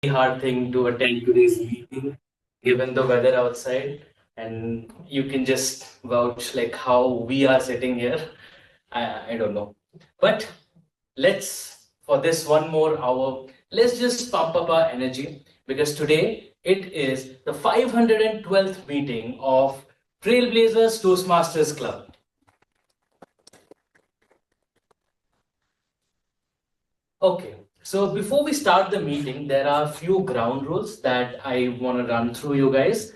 hard thing to attend today's meeting given the weather outside, and you can just vouch like how we are sitting here. I don't know, but let's for this one more hour, let's just pump up our energy because today it is the 512th meeting of Trailblazers Toastmasters Club. Okay, so before we start the meeting, there are a few ground rules that I want to run through you guys.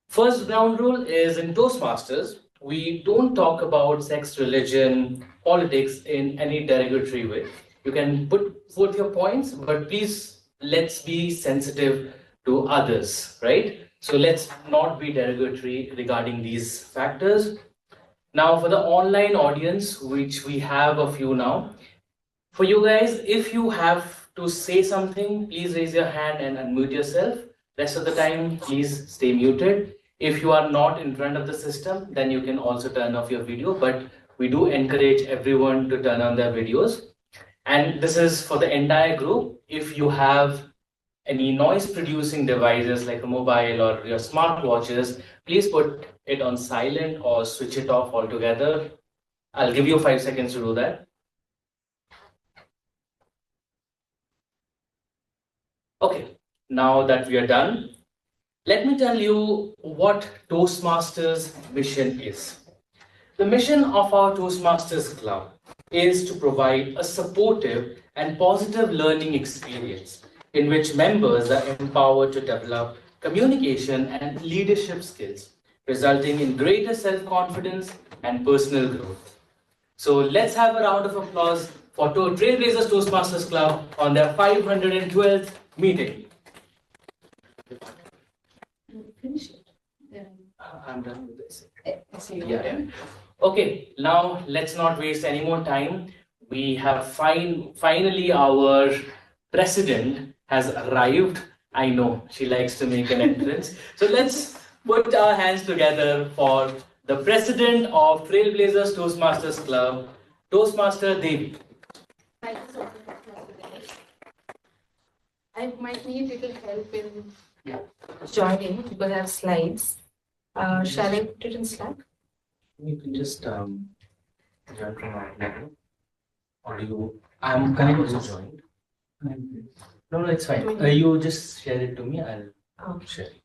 First ground rule is in Toastmasters, we don't talk about sex, religion, politics in any derogatory way. You can put forth your points, but please let's be sensitive to others, right? So let's not be derogatory regarding these factors. Now, for the online audience, which we have a few now, for you guys, if you have to say something, please raise your hand and unmute yourself. Rest of the time, please stay muted. If you are not in front of the system, then you can also turn off your video, but we do encourage everyone to turn on their videos. And this is for the entire group. If you have any noise producing devices like a mobile or your smartwatches, please put it on silent or switch it off altogether. I'll give you 5 seconds to do that. Okay, now that we are done, let me tell you what Toastmasters mission is. The mission of our Toastmasters Club is to provide a supportive and positive learning experience in which members are empowered to develop communication and leadership skills, resulting in greater self-confidence and personal growth. So let's have a round of applause for Trailblazers Toastmasters Club on their 512th meeting. Finish it. I'm done with this. Yeah. Okay, now let's not waste any more time. We have finally our president has arrived. I know she likes to make an entrance. So let's put our hands together for the president of Trailblazers Toastmasters Club, Toastmaster Devi. Thank you so much, Mr. Dinesh. I might need little help in joining because I have slides. Shall I put it in Slack? You can just join from our level. Or you, I'm also joined. No, it's fine. You just share it to me. I'll share it.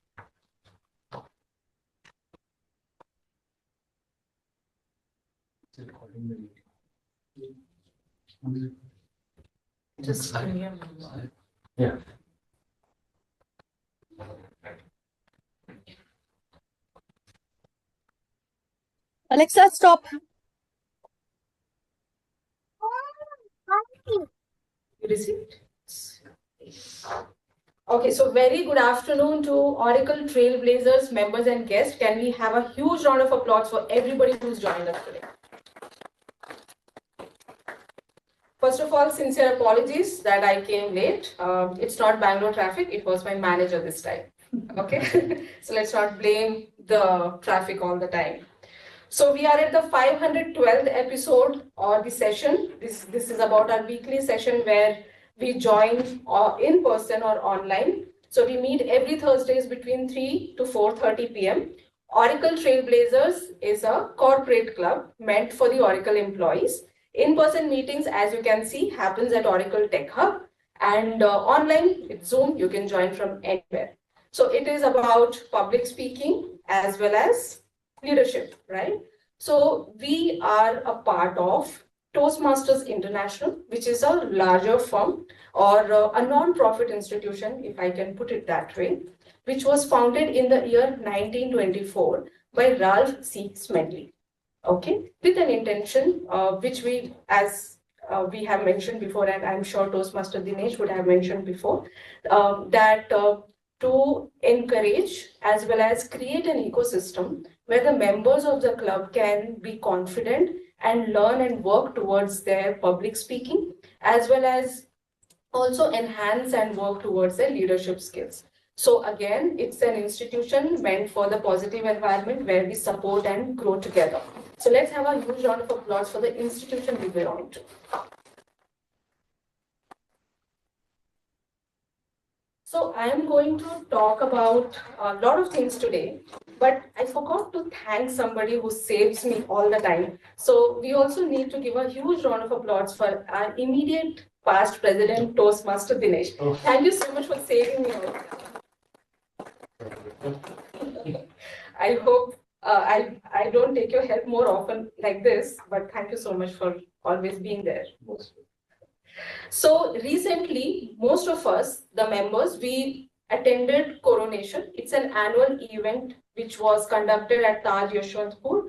Just give me a moment. Yeah. Alexa, stop. You received? Okay, so very good afternoon to Oracle Trailblazers members and guests. Can we have a huge round of applause for everybody who's joined us today? First of all, sincere apologies that I came late. It's not Bangalore traffic, it was my manager this time. Okay, so let's not blame the traffic all the time. So we are at the 512th episode or the session. This is about our weekly session where we join in person or online. So we meet every Thursdays between 3 to 4:30 p.m. Oracle Trailblazers is a corporate club meant for the Oracle employees. In-person meetings, as you can see, happens at Oracle Tech Hub, and online with Zoom, you can join from anywhere. So it is about public speaking as well as leadership, right? So we are a part of Toastmasters International, which is a larger firm or a non-profit institution, if I can put it that way, which was founded in the year 1924 by Ralph C. Smedley. Okay, with an intention which we, as we have mentioned before, and I'm sure Toastmaster Dinesh would have mentioned before, that to encourage as well as create an ecosystem where the members of the club can be confident and learn and work towards their public speaking, as well as also enhance and work towards their leadership skills. So again, it's an institution meant for the positive environment where we support and grow together. So let's have a huge round of applause for the institution we belong to. So I am going to talk about a lot of things today, but I forgot to thank somebody who saves me all the time. So we also need to give a huge round of applause for our immediate past president, Toastmaster Dinesh. Oh. Thank you so much for saving me all the time. I hope I don't take your help more often like this, but thank you so much for always being there. So recently, most of us, the members, we attended Coronation. It's an annual event which was conducted at Taj Yashwantpur.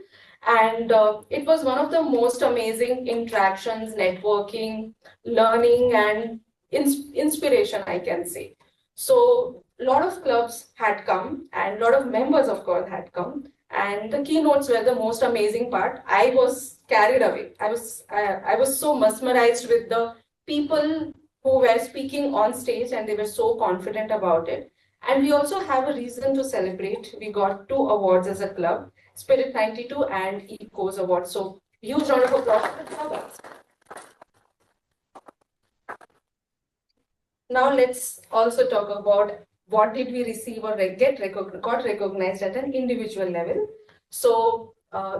And it was one of the most amazing interactions, networking, learning, and inspiration, I can say. So a lot of clubs had come and a lot of members, of course, had come. And the keynotes were the most amazing part. I was carried away. I was so mesmerized with the people who were speaking on stage and they were so confident about it. And we also have a reason to celebrate. We got 2 awards as a club, Spirit 92 and Eco's Award. So huge round of applause for the club. Now let's also talk about what did we receive or got recognized at an individual level. So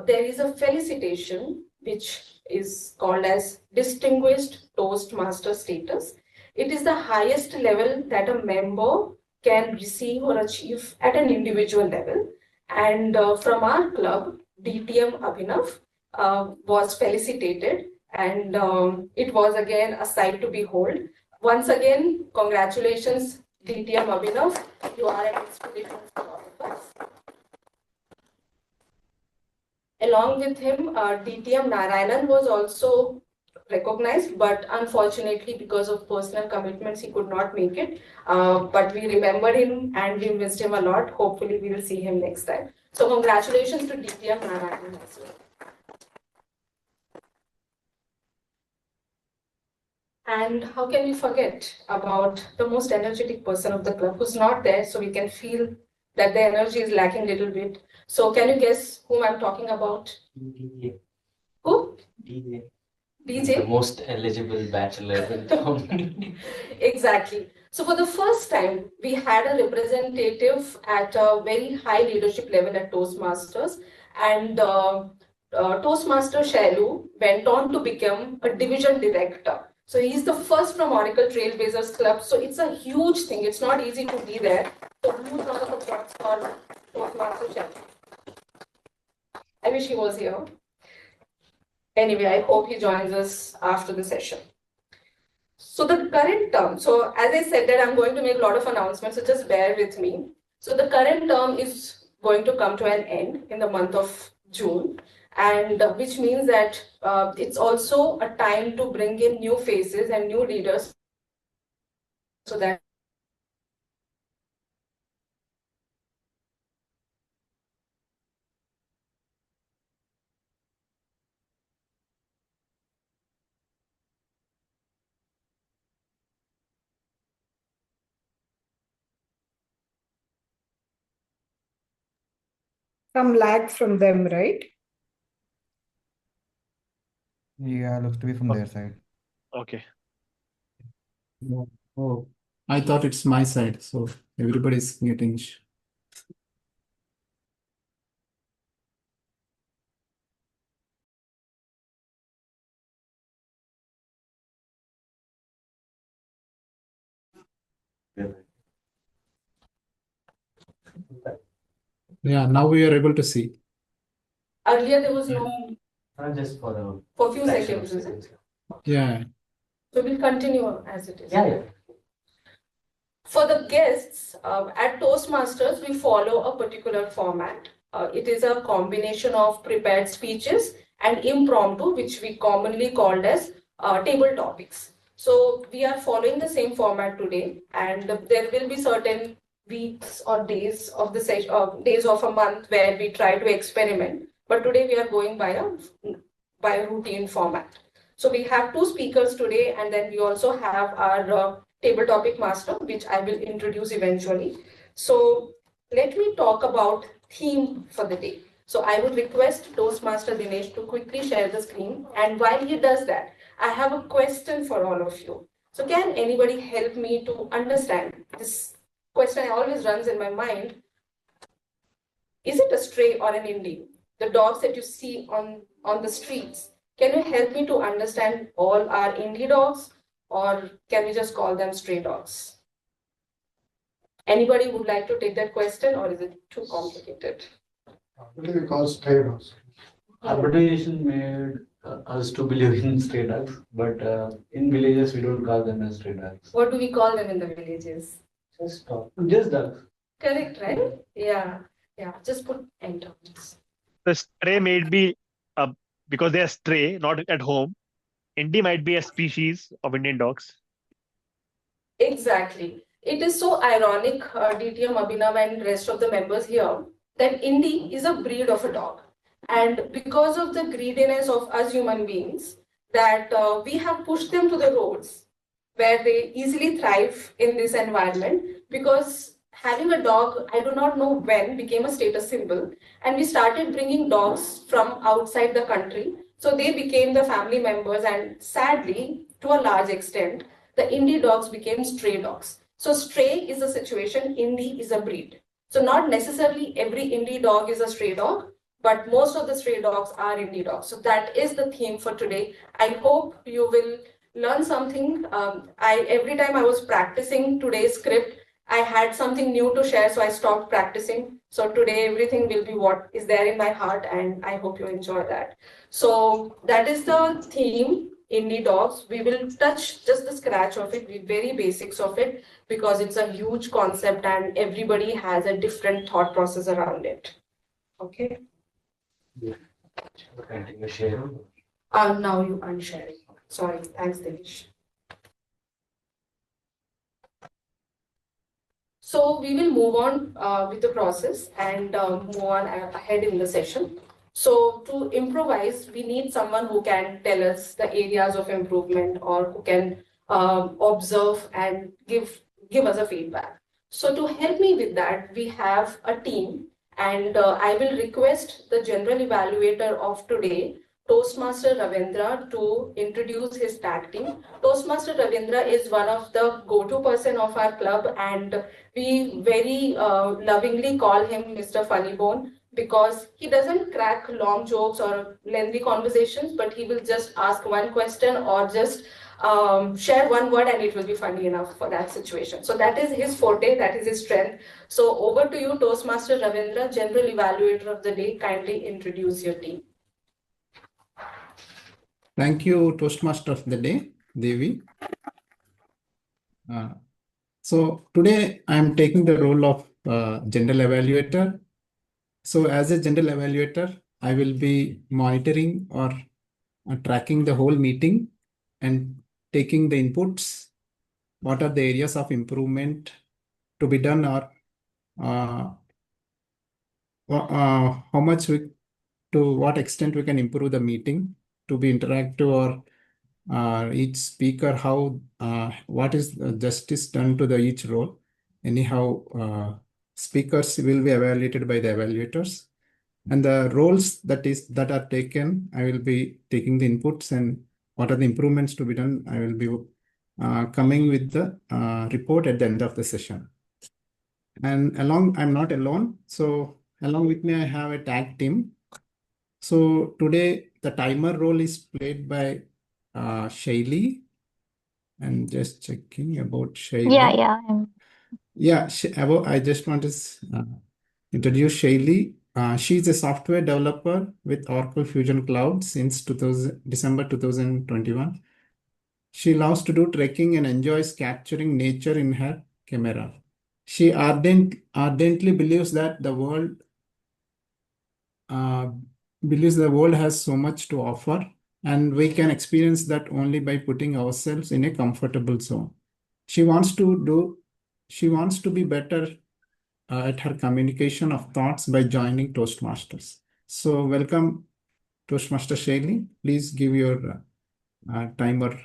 there is a felicitation which is called as Distinguished Toastmaster status. It is the highest level that a member can receive or achieve at an individual level. And from our club, DTM Abhinav was felicitated, and it was again a sight to behold. Once again, congratulations, DTM Abhinav. You are an inspiration for all of us. Along with him, DTM Narayanan was also recognized, but unfortunately, because of personal commitments, he could not make it. But we remember him and we missed him a lot. Hopefully, we will see him next time. So, congratulations to DTM Narayanan as well. And how can we forget about the most energetic person of the club who's not there, so we can feel that the energy is lacking a little bit. So can you guess whom I'm talking about? DJ. Who? DJ. DJ? The most eligible bachelor in town. Exactly. So for the first time, we had a representative at a very high leadership level at Toastmasters, and Toastmaster Shailu went on to become a division director. So he's the first from Oracle Trailblazers Club. So it's a huge thing. It's not easy to be there. So huge round of applause for Toastmaster Shailu. I wish he was here. Anyway, I hope he joins us after the session. So the current term, so as I said that I'm going to make a lot of announcements, so just bear with me. So the current term is going to come to an end in the month of June, and which means that it's also a time to bring in new faces and new leaders so that some lag from them, right? Yeah, looks to be from their side. Okay. Oh, I thought it's my side, so everybody's getting. Yeah, now we are able to see. earlier there was no, Just for a for a few fraction of seconds, is it? seconds. Yeah. So we'll continue as it is. Yeah. For the guests, at Toastmasters, we follow a particular format. It is a combination of prepared speeches and impromptu, which we commonly called as table topics. So we are following the same format today, and there will be certain weeks or days of the session, days of a month where we try to experiment. But today we are going by a routine format. So we have 2 speakers today, and then we also have our table topic master, which I will introduce eventually. So let me talk about theme for the day. So I would request Toastmaster Dinesh to quickly share the screen. And while he does that, I have a question for all of you. So can anybody help me to understand this question? Always runs in my mind. Is it a stray or an indie? The dogs that you see on the streets, can you help me to understand all are indie dogs, or can we just call them stray dogs? Anybody would like to take that question, or is it too complicated? What do we call stray dogs? Urbanization made us to believe in stray dogs, but in villages we don't call them as stray dogs. What do we call them in the villages? Just dogs. Correct, right? Yeah, just put enter. The stray may be because they are stray, not at home. Indie might be a species of Indian dogs. Exactly. It is so ironic, DTM, Abhinav, and rest of the members here, that Indie is a breed of a dog. And because of the greediness of us human beings, that we have pushed them to the roads where they easily thrive in this environment, because having a dog, I do not know when, became a status symbol. And we started bringing dogs from outside the country. So they became the family members, and sadly, to a large extent, the indie dogs became stray dogs. So stray is a situation, indie is a breed. So not necessarily every indie dog is a stray dog, but most of the stray dogs are indie dogs. So that is the theme for today. I hope you will learn something. Every time I was practicing today's script, I had something new to share, so I stopped practicing. So today everything will be what is there in my heart, and I hope you enjoy that. So that is the theme, indie dogs. We will touch just the scratch of it, the very basics of it, because it's a huge concept and everybody has a different thought process around it. Okay. Continue sharing. Now you are sharing. Sorry. Thanks, Dinesh. So we will move on with the process and move on ahead in the session. So to improvise, we need someone who can tell us the areas of improvement, or who can observe and give us a feedback. So to help me with that, we have a team, and I will request the general evaluator of today, Toastmaster Ravindra, to introduce his tag team. Toastmaster Ravindra is one of the go-to person of our club, and we very lovingly call him Mr. Funnybone, because he doesn't crack long jokes or lengthy conversations, but he will just ask one question or just share one word, and it will be funny enough for that situation. So that is his forte, that is his strength. So over to you, Toastmaster Ravindra, General Evaluator of the Day. Kindly introduce your team. Thank you, Toastmaster of the Day, Devi. So today I'm taking the role of General Evaluator. So as a General Evaluator, I will be monitoring or tracking the whole meeting and taking the inputs. What are the areas of improvement to be done, or how much to what extent we can improve the meeting to be interactive, or each speaker, how what is justice done to the each role. Anyhow, speakers will be evaluated by the evaluators, and the roles that are taken, I will be taking the inputs, and what are the improvements to be done, I will be coming with the report at the end of the session. And I'm not alone, so along with me I have a tag team. So today the timer role is played by Shaili, and just checking about Shaili. Yeah. I just want to introduce Shaili. She's a software developer with Oracle Fusion Cloud since December 2021. She loves to do trekking and enjoys capturing nature in her camera. She ardently believes that the world has so much to offer, and we can experience that only by putting ourselves in a comfortable zone. She wants to be better at her communication of thoughts by joining Toastmasters. So welcome, Toastmaster Shaili. Please give your timer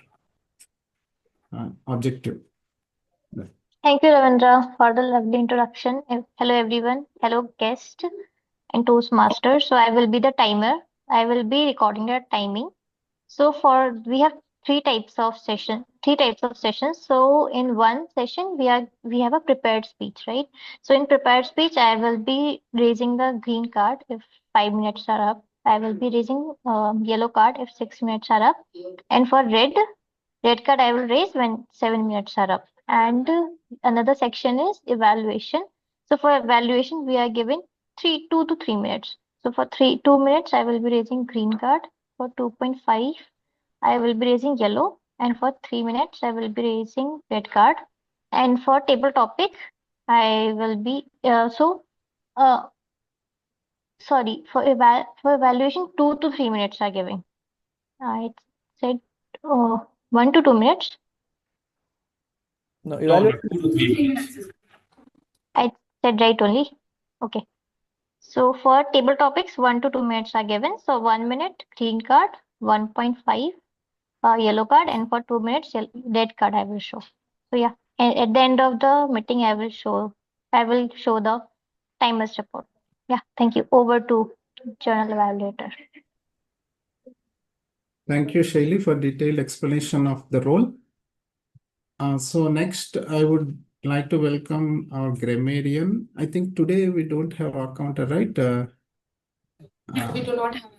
objective. Thank you, Ravindra, for the lovely introduction. Hello, everyone. Hello, guest and Toastmaster. So I will be the timer. I will be recording the timing. So we have three types of sessions. So in one session, we have a prepared speech, right? So in prepared speech, I will be raising the green card if 5 minutes are up. I will be raising yellow card if 6 minutes are up. And for red card I will raise when 7 minutes are up. And another section is evaluation. So for evaluation, we are given 2 to 3 minutes. So for 2 minutes, I will be raising green card. For 2.5, I will be raising yellow, and for 3 minutes, I will be raising red card. And for table topic, I will be uh, sorry, for evaluation, 2 to 3 minutes are giving. I said 1 to 2 minutes. No, No, no, evaluation. 2 to 3 minutes. I said right only. Okay. So for table topics, 1 to 2 minutes are given. So 1 minute green card, 1.5 yellow card, and for 2 minutes red card I will show. So yeah, at the end of the meeting I will show the timers report. Yeah, thank you. Over to journal evaluator. Thank you, Shaili, for detailed explanation of the role. So next, I would like to welcome our grammarian. I think today we don't have our counter, right? We do not have.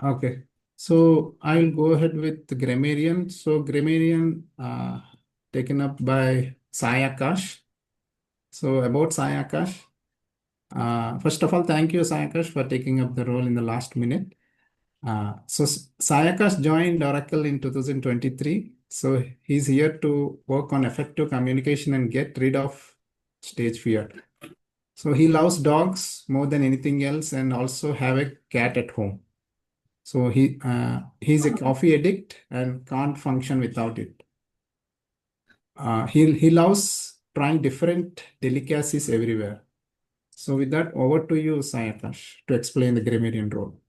Okay. So I'll go ahead with the grammarian. So grammarian taken up by Sai Akash. So about Sai Akash. First of all, thank you, Sai Akash, for taking up the role in the last minute. So Sai Akash joined Oracle in 2023. So he's here to work on effective communication and get rid of stage fear. So he loves dogs more than anything else and also have a cat at home. So he's a coffee addict and can't function without it. He loves trying different delicacies everywhere. So with that, over to you, Sai Akash, to explain the grammarian role.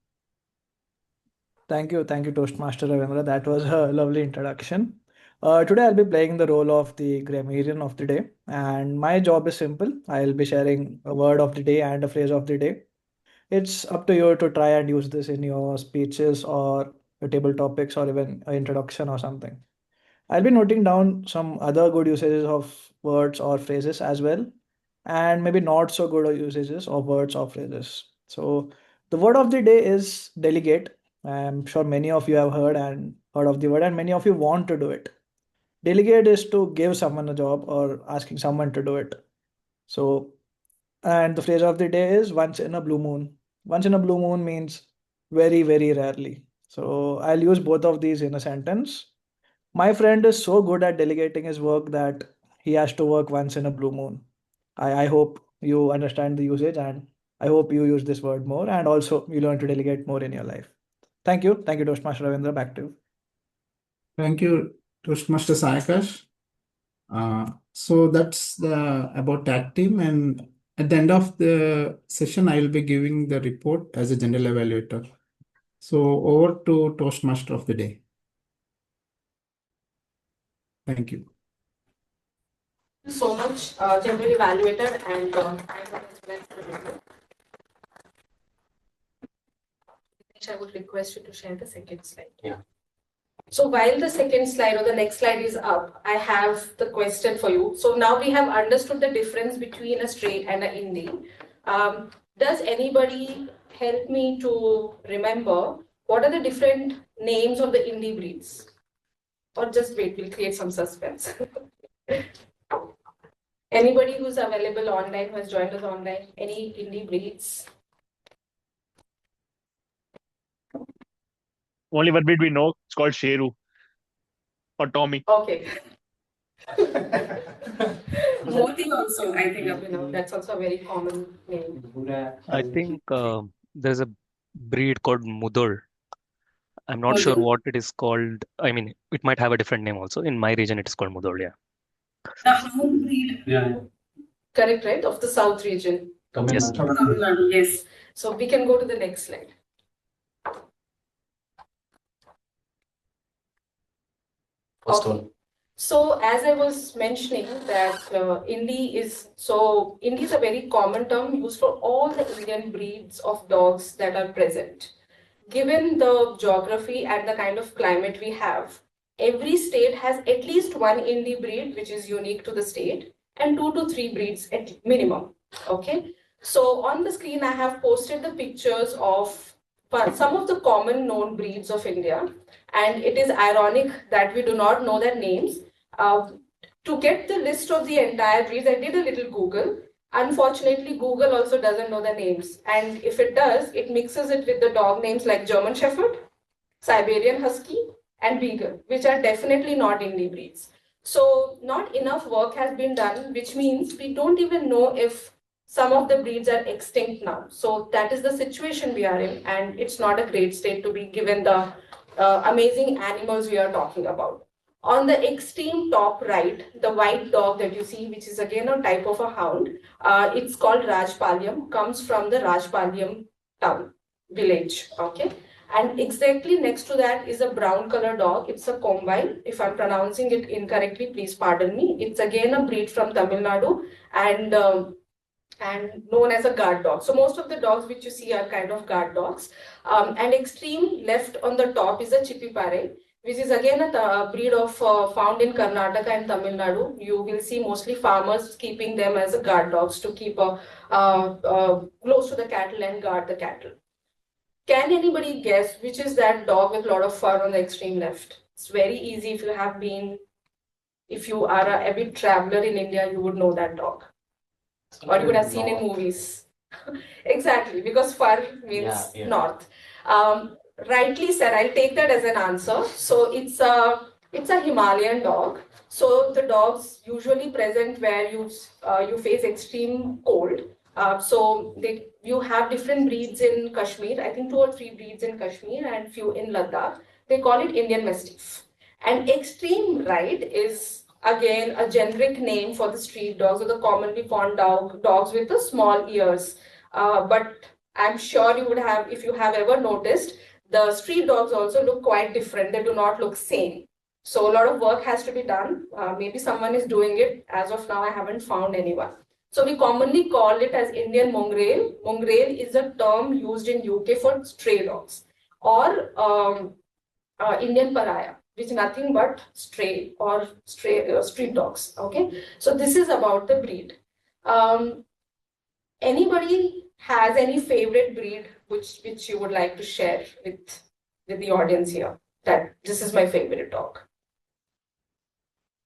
Thank you, Toastmaster Ravindra. That was a lovely introduction. Today I'll be playing the role of the grammarian of the day, and my job is simple. I'll be sharing a word of the day and a phrase of the day. It's up to you to try and use this in your speeches or your table topics or even an introduction or something. I'll be noting down some other good usages of words or phrases as well, and maybe not so good usages of words or phrases. So the word of the day is delegate. I'm sure many of you have heard of the word, and many of you want to do it. Delegate is to give someone a job or asking someone to do it. So, and the phrase of the day is once in a blue moon. Once in a blue moon means very, very rarely. So I'll use both of these in a sentence. My friend is so good at delegating his work that he has to work once in a blue moon. I hope you understand the usage, and I hope you use this word more, and also you learn to delegate more in your life. Thank you. Thank you, Toastmaster Ravindra. Back to you. Thank you, Toastmaster Sai Akash. So that's the about tag team, and at the end of the session, I will be giving the report as a general evaluator. So over to Toastmaster of the day. Thank you. Thank you so much, general evaluator, and I would request you to share the second slide. Yeah. So while the second slide or the next slide is up, I have the question for you. So now we have understood the difference between a straight and an indie. Does anybody help me to remember what are the different names of the indie breeds? Or just wait, we'll create some suspense. Anybody who's available online, who has joined us online, any indie breeds? Only one breed we know. It's called Sheru or Tommy. Okay. Moti also, I think, that's also a very common name. I think there's a breed called Mudar. I'm not sure Mudar. what it is called. I mean, it might have a different name also. In my region, it is called Mudar. Yeah. The hound breed. Yeah. Correct, right? Of the South region. Yes. Tamil Nadu, yes. So we can go to the next slide. First Okay. one. So as I was mentioning that Indie is a very common term used for all the Indian breeds of dogs that are present. Given the geography and the kind of climate we have, every state has at least one indie breed which is unique to the state and 2 to 3 breeds at minimum. Okay, so on the screen I have posted the pictures of some of the common known breeds of India, and it is ironic that we do not know their names. To get the list of the entire breeds, I did a little Google. Unfortunately, Google also doesn't know the names, and if it does, it mixes it with the dog names like German Shepherd, Siberian Husky, and Beagle, which are definitely not indie breeds. So not enough work has been done, which means we don't even know if some of the breeds are extinct now. So that is the situation we are in, and it's not a great state to be given the amazing animals we are talking about. On the extreme top right, the white dog that you see, which is again a type of a hound, it's called Rajpalyam, comes from the Rajpalyam town, village, okay? And exactly next to that is a brown color dog. It's a combine. If I'm pronouncing it incorrectly, please pardon me. It's again a breed from Tamil Nadu and known as a guard dog. So most of the dogs which you see are kind of guard dogs. And extreme left on the top is a Chippipare, which is again a breed of found in Karnataka and Tamil Nadu. You will see mostly farmers keeping them as a guard dogs to keep close to the cattle and guard the cattle. Can anybody guess which is that dog with a lot of fur on the extreme left? It's very easy. If you are an avid traveler in India, you would know that dog. Or you would have seen in movies. Exactly, because fur means north. Rightly said, I'll take that as an answer. So it's a Himalayan dog. So the dogs usually present where you face extreme cold. You have different breeds in Kashmir, I think 2 or 3 breeds in Kashmir and few in Ladakh. They call it Indian Mastiff. And extreme right is again a generic name for the street dogs or the commonly fawned dogs with the small ears. But I'm sure you would have, if you have ever noticed, the street dogs also look quite different. They do not look same. So a lot of work has to be done. Maybe someone is doing it. As of now, I haven't found anyone. So we commonly call it as Indian mongrel. Mongrel is a term used in UK for stray dogs, or Indian pariah, which is nothing but stray or street dogs. Okay, so this is about the breed. Anybody has any favorite breed which you would like to share with the audience here? That this is my favorite dog.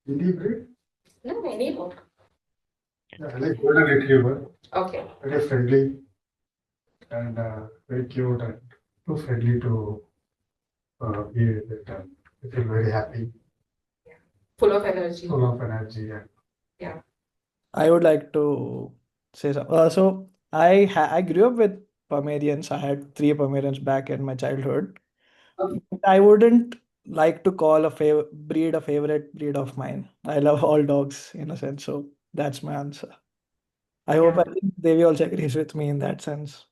Indie breed? No, any dog. Yeah, I like golden retriever. Okay. Very friendly and very cute and too friendly to be with it. And I feel very happy. Full of energy. Full of energy. Yeah. I would like to say something. So I grew up with Pomeranians. I had 3 Pomeranians back in my childhood. I wouldn't like to call a favorite breed of mine. I love all dogs in a sense, so that's my answer. I hope Devi also agrees with me in that sense.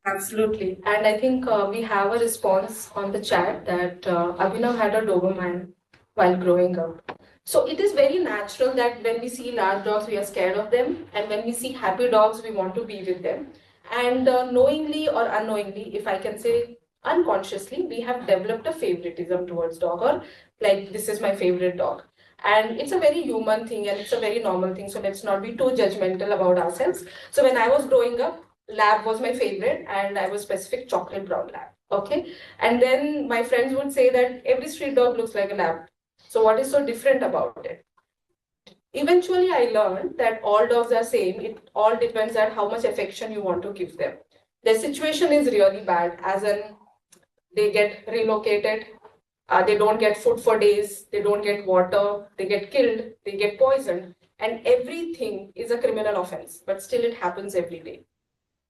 Absolutely. And I think we have a response on the chat that Abhinav had a Doberman while growing up. So it is very natural that when we see large dogs, we are scared of them. And when we see happy dogs, we want to be with them. And knowingly or unknowingly, if I can say unconsciously, we have developed a favoritism towards dog, or like, this is my favorite dog. And it's a very human thing and it's a very normal thing. So let's not be too judgmental about ourselves. So when I was growing up, Lab was my favorite and I was specific chocolate brown Lab. Okay. And then my friends would say that every street dog looks like a Lab. So what is so different about it? Eventually, I learned that all dogs are same. It all depends on how much affection you want to give them. Their situation is really bad, as in they get relocated, they don't get food for days, they don't get water, they get killed, they get poisoned, and everything is a criminal offense, but still it happens every day.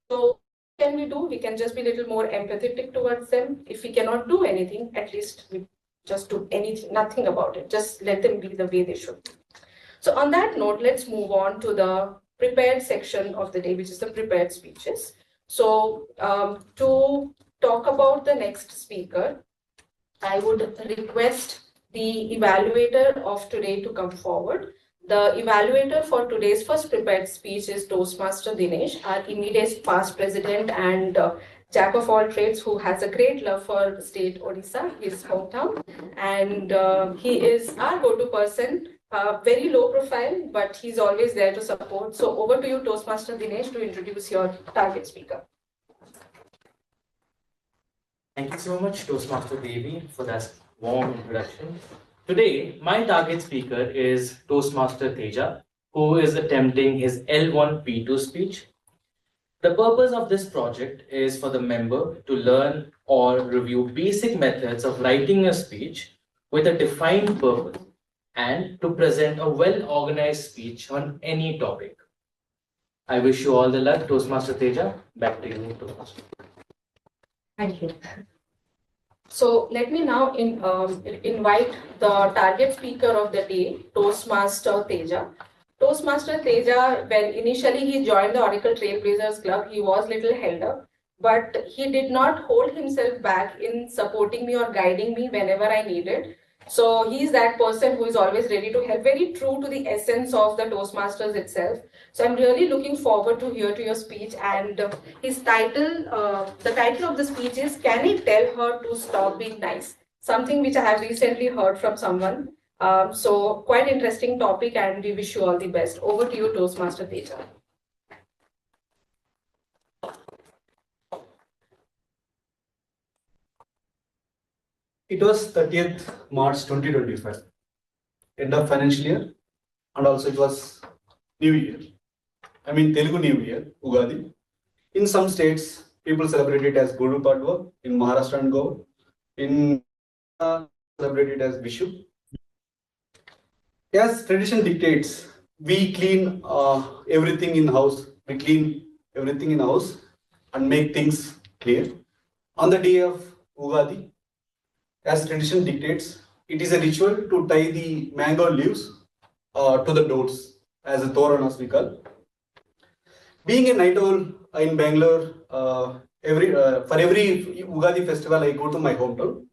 So what can we do? We can just be a little more empathetic towards them. If we cannot do anything, at least we just do nothing about it. Just let them be the way they should be. So on that note, let's move on to the prepared section of the day, which is the prepared speeches. So to talk about the next speaker, I would request the evaluator of today to come forward. The evaluator for today's first prepared speech is Toastmaster Dinesh, our immediate past president and jack of all trades who has a great love for state Odisha, his hometown, and he is our go-to person. Very low profile, but he's always there to support. So over to you, Toastmaster Dinesh, to introduce your target speaker. Thank you so much, Toastmaster Devi, for that warm introduction. Today, my target speaker is Toastmaster Teja, who is attempting his L1 P2 speech. The purpose of this project is for the member to learn or review basic methods of writing a speech with a defined purpose and to present a well-organized speech on any topic. I wish you all the luck, Toastmaster Teja. Back to you, Toastmaster. Thank you. So let me now invite the target speaker of the day, Toastmaster Teja. Toastmaster Teja, when initially he joined the Oracle Trailblazers Club, he was little held up, but he did not hold himself back in supporting me or guiding me whenever I needed. So he's that person who is always ready to help, very true to the essence of the Toastmasters itself. So I'm really looking forward to hear to your speech, and his title, the title of the speech is "Can I Tell Her to Stop Being Nice?" Something which I have recently heard from someone. So quite interesting topic, and we wish you all the best. Over to you, Toastmaster Teja. It was 30th March 2025, end of financial year, and also it was New Year. I mean Telugu New Year, Ugadi. In some states, people celebrate it as Guru Padwa. In Maharashtra and Goa, in celebrate it as Vishu. As tradition dictates, we clean everything in house. We clean everything in house and make things clear. On the day of Ugadi, as tradition dictates, it is a ritual to tie the mango leaves to the doors as a toranas we call. Being a night owl in Bangalore, for every Ugadi festival, I go to my hometown.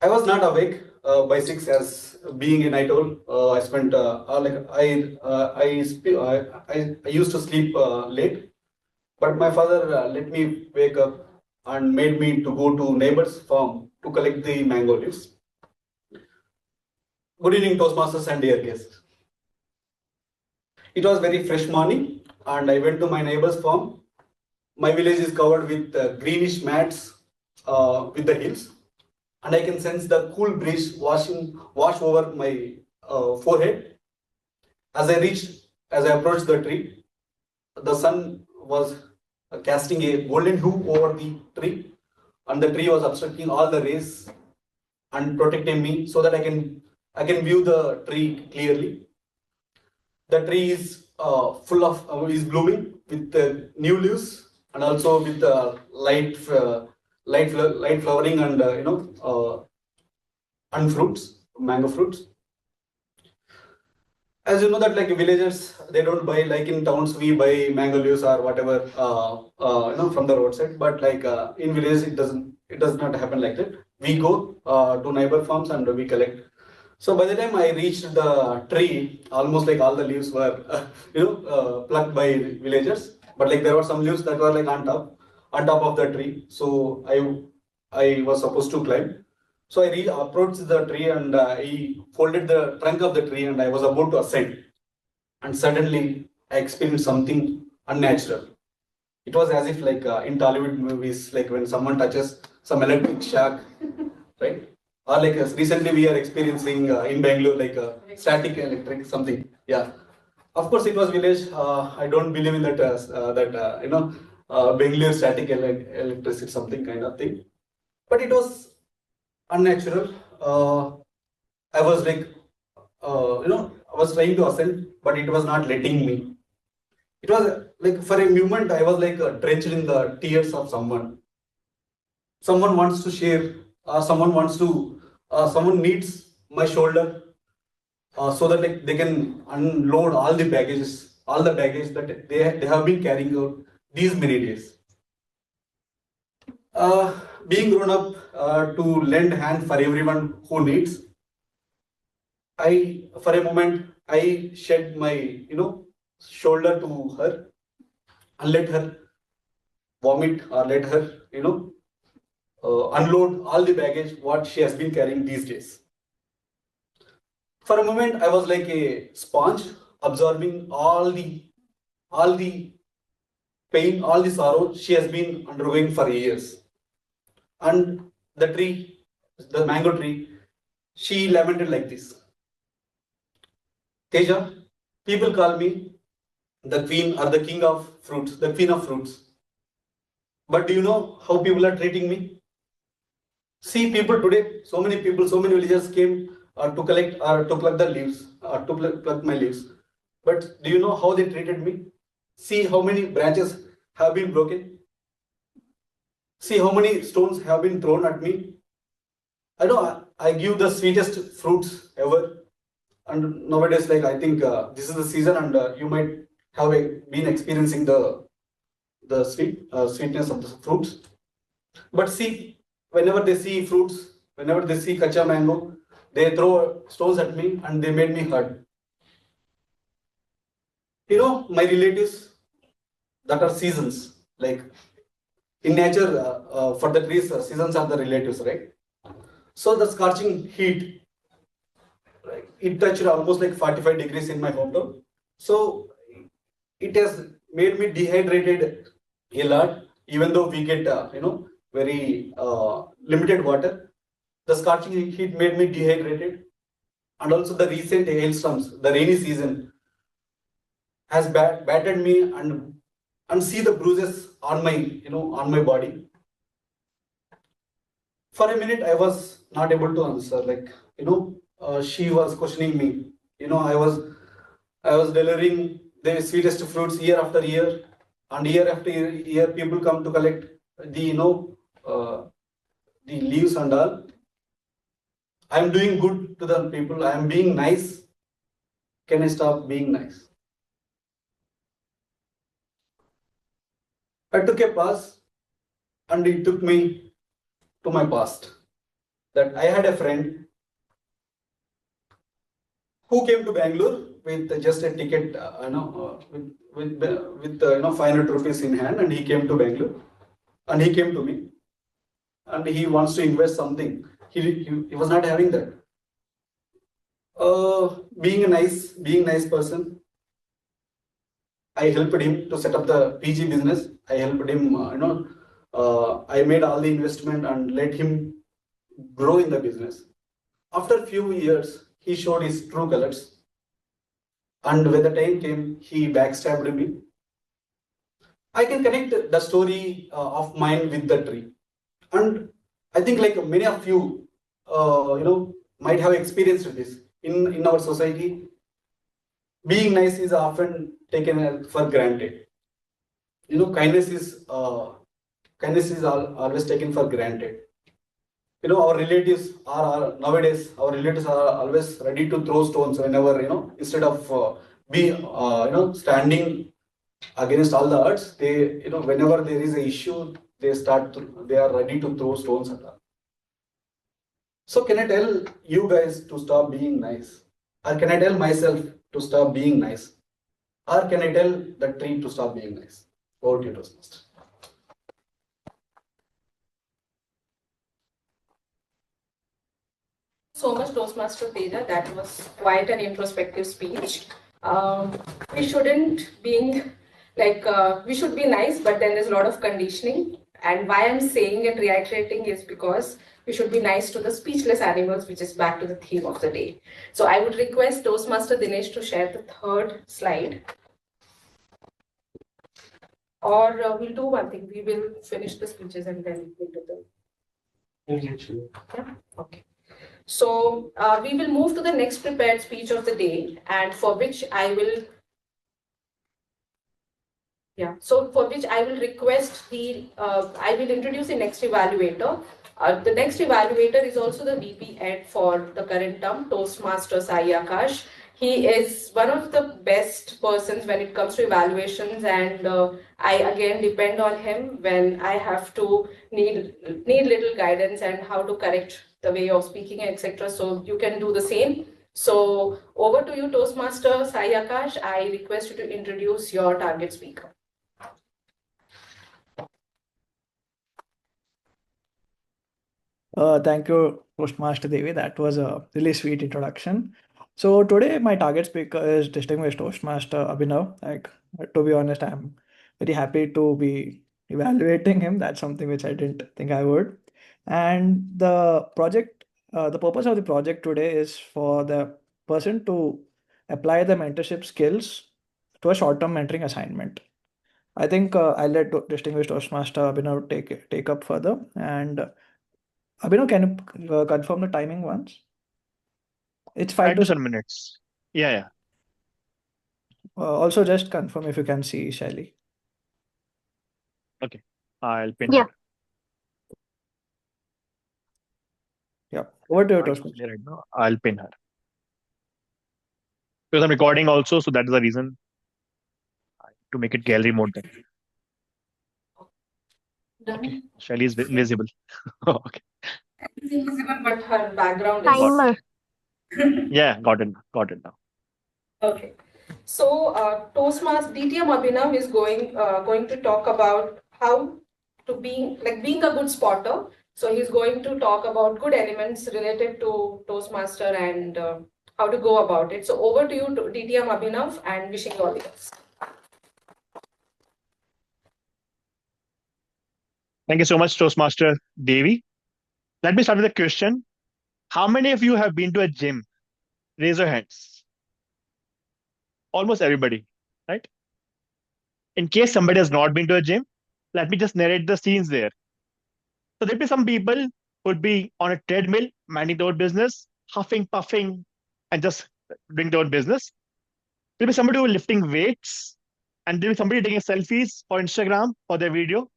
I was not awake by 6 as being a night owl. I spent I used to sleep late, but my father let me wake up and made me to go to neighbor's farm to collect the mango leaves. Good evening, Toastmasters and dear guests. It was very fresh morning, and I went to my neighbor's farm. My village is covered with greenish mats with the hills, and I can sense the cool breeze wash over my forehead. As I approached the tree, the sun was casting a golden hue over the tree, and the tree was obstructing all the rays and protecting me so that I can view the tree clearly. The tree is is blooming with new leaves and also with light flowering and and fruits, mango fruits. As you know that like villagers, they don't buy like in towns we buy mango leaves or whatever from the roadside. But like in villages it does not happen like that. We go to neighbor farms and we collect. So by the time I reached the tree, almost like all the leaves were plucked by villagers. But like there were some leaves that were like on top of the tree. So I was supposed to climb. So I approached the tree and I folded the trunk of the tree and I was about to ascend. And suddenly I experienced something unnatural. It was as if like in Tollywood movies, like when someone touches some electric shock, right? Or like recently we are experiencing in Bangalore like static electric something. Yeah. Of course it was village. I don't believe in that Bangalore static electricity something kind of thing. But it was unnatural. I was like, I was trying to ascend, but it was not letting me. It was like for a moment, I was like drenched in the tears of someone. Someone wants to share, someone needs my shoulder so that like they can unload all the baggage that they have been carrying out these many days. Being grown up to lend hand for everyone who needs, for a moment, I shed my, shoulder to her and let her vomit or let her, unload all the baggage what she has been carrying these days. For a moment, I was like a sponge absorbing all the pain, all the sorrow she has been undergoing for years. And the tree, the mango tree, she lamented like this. Teja, people call me the queen or the king of fruits, the queen of fruits. But do you know how people are treating me? See, people today, so many people, so many villagers came to collect or to pluck the leaves, or to pluck my leaves. But do you know how they treated me? See how many branches have been broken. See how many stones have been thrown at me. I know I give the sweetest fruits ever. And nowadays, like I think this is the season, and you might have been experiencing the sweetness of the fruits. But see, whenever they see fruits, whenever they see kacha mango, they throw stones at me and they made me hurt. My relatives that are seasons, like in nature, for the trees, seasons are the relatives, right? So the scorching heat, like, it touched almost like 45 degrees in my hometown. So it has made me dehydrated a lot, even though we get, very limited water. The scorching heat made me dehydrated. And also the recent hailstorms, the rainy season has battered me and see the bruises on my body. For a minute, I was not able to answer. She was questioning me. I was delivering the sweetest fruits year after year, and year after year, people come to collect the leaves and all. I am doing good to the people. I am being nice. Can I stop being nice? I took a pause, and it took me to my past. That I had a friend who came to Bangalore with just a ticket, with 500 rupees in hand, and he came to Bangalore, and he came to me, and he wants to invest something. He was not having that. Being a nice person, I helped him to set up the PG business. I helped him, I made all the investment and let him grow in the business. After a few years, he showed his true colors. And when the time came, he backstabbed me. I can connect the story of mine with the tree. And I think like many of you, might have experienced this in our society. Being nice is often taken for granted. Kindness is always taken for granted. Our relatives are nowadays, our relatives are always ready to throw stones whenever, instead of standing against all the odds, they, whenever there is an issue, they are ready to throw stones at us. So can I tell you guys to stop being nice? Or can I tell myself to stop being nice? Or can I tell the tree to stop being nice? Over to you, Toastmaster. So much, Toastmaster Teja. That was quite an introspective speech. We shouldn't being like we should be nice, but then there's a lot of conditioning. And why I'm saying and reiterating is because we should be nice to the speechless animals, which is back to the theme of the day. So I would request Toastmaster Dinesh to share the third slide. Or we'll do one thing. We will finish the speeches and then we'll do them. Yeah. Okay. So we will move to the next prepared speech of the day, and for which I will request I will introduce the next evaluator. The next evaluator is also the VP Ed for the current term, Toastmaster Sai Akash. He is one of the best persons when it comes to evaluations, and I again depend on him when I have to need little guidance and how to correct the way of speaking, etc. So you can do the same. So over to you, Toastmaster Sai Akash. I request you to introduce your target speaker. Thank you, Toastmaster Devi. That was a really sweet introduction. So today my target speaker is distinguished Toastmaster Abhinav. Like, to be honest, I'm very happy to be evaluating him. That's something which I didn't think I would. And the purpose of the project today is for the person to apply the mentorship skills to a short-term mentoring assignment. I think I'll let distinguished Toastmaster Abhinav take up further. And Abhinav, can you confirm the timing once? It's 5 5 to to 7. 7 minutes. Yeah. Also, just confirm if you can see Shelly. Okay. I'll pin Yeah. her. Yeah. Over to you, Not Toastmaster. Shelly right now. I'll pin her. Because I'm recording also, so that is the reason to make it gallery mode then. Okay. Shelly is invisible. Okay. It's invisible, but her background is. Timer. Yeah, got it now. Okay. So Toastmaster DTM Abhinav is going to talk about how to being a good spotter. So he's going to talk about good elements related to Toastmaster and how to go about it. So over to you, DTM Abhinav, and wishing you all the best. Thank you so much, Toastmaster Devi. Let me start with a question. How many of you have been to a gym? Raise your hands. Almost everybody, right? In case somebody has not been to a gym, let me just narrate the scenes there. So there'll be some people who would be on a treadmill, minding their own business, huffing, puffing, and just doing their own business. There'll be somebody who is lifting weights, and there'll be somebody taking selfies for Instagram for their video.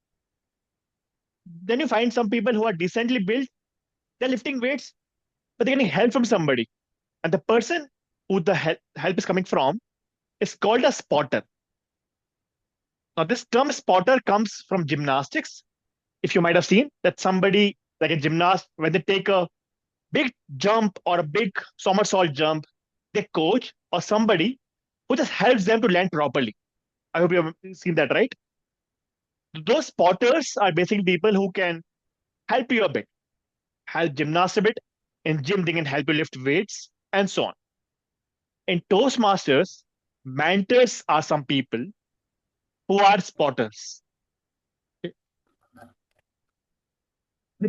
Then you find some people who are decently built, they're lifting weights, but they're getting help from somebody. And the person who the help is coming from is called a spotter. Now, this term spotter comes from gymnastics. If you might have seen that somebody, like a gymnast, when they take a big jump or a big somersault jump, their coach or somebody who just helps them to land properly. I hope you have seen that, right? Those spotters are basically people who can help you a bit, help gymnasts a bit. In gym, they can help you lift weights and so on. In Toastmasters, mentors are some people who are spotters. They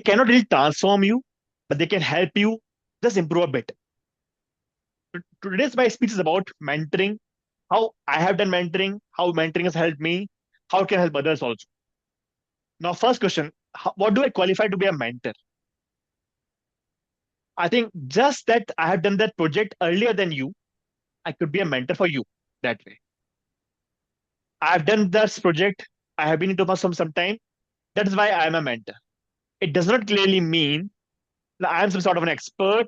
cannot really transform you, but they can help you just improve a bit. Today's my speech is about mentoring, how I have done mentoring, how mentoring has helped me, how it can help others also. Now, first question, what do I qualify to be a mentor? I think just that I have done that project earlier than you, I could be a mentor for you that way. I've done this project, I have been into for some time. That is why I am a mentor. It does not clearly mean that I am some sort of an expert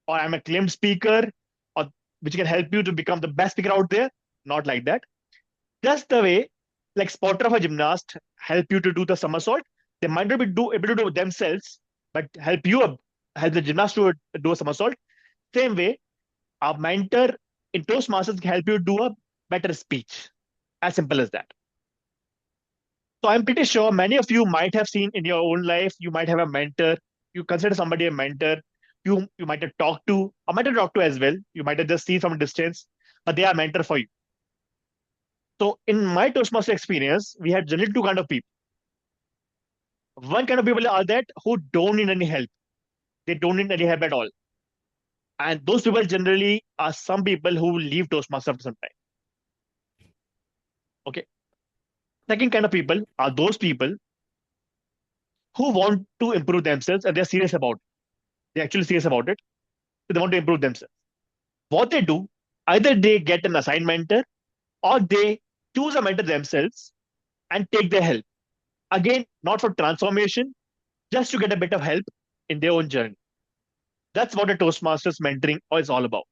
or I'm a claimed speaker or which can help you to become the best speaker out there. Not like that. Just the way, like spotter of a gymnast help you to do the somersault, they might not be able to do it themselves, but help the gymnast to do a somersault. Same way, our mentor in Toastmasters can help you do a better speech. As simple as that. So I'm pretty sure many of you might have seen in your own life, you might have a mentor, you consider somebody a mentor, you might have talked to, or might have talked to as well. You might have just seen from a distance, but they are a mentor for you. So in my Toastmaster experience, we had generally two kind of people. One kind of people are that who don't need any help. They don't need any help at all. And those people generally are some people who leave Toastmaster after some time. Okay. Second kind of people are those people who want to improve themselves and they're serious about it. They're actually serious about it. So they want to improve themselves. What they do, either they get an assigned mentor or they choose a mentor themselves and take their help. Again, not for transformation, just to get a bit of help in their own journey. That's what a Toastmasters mentoring is all about.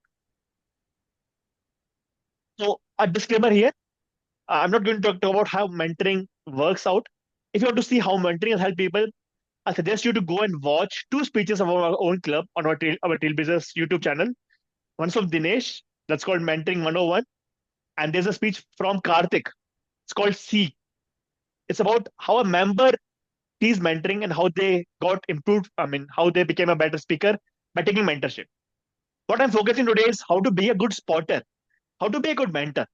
So a disclaimer here, I'm not going to talk about how mentoring works out. If you want to see how mentoring has helped people, I suggest you to go and watch two speeches of our own club on our Trailblazers YouTube channel. One's from Dinesh, that's called Mentoring 101. And there's a speech from Karthik. It's called C. It's about how a member teased mentoring and how they got improved. I mean, how they became a better speaker by taking mentorship. What I'm focusing today is how to be a good spotter, how to be a good mentor.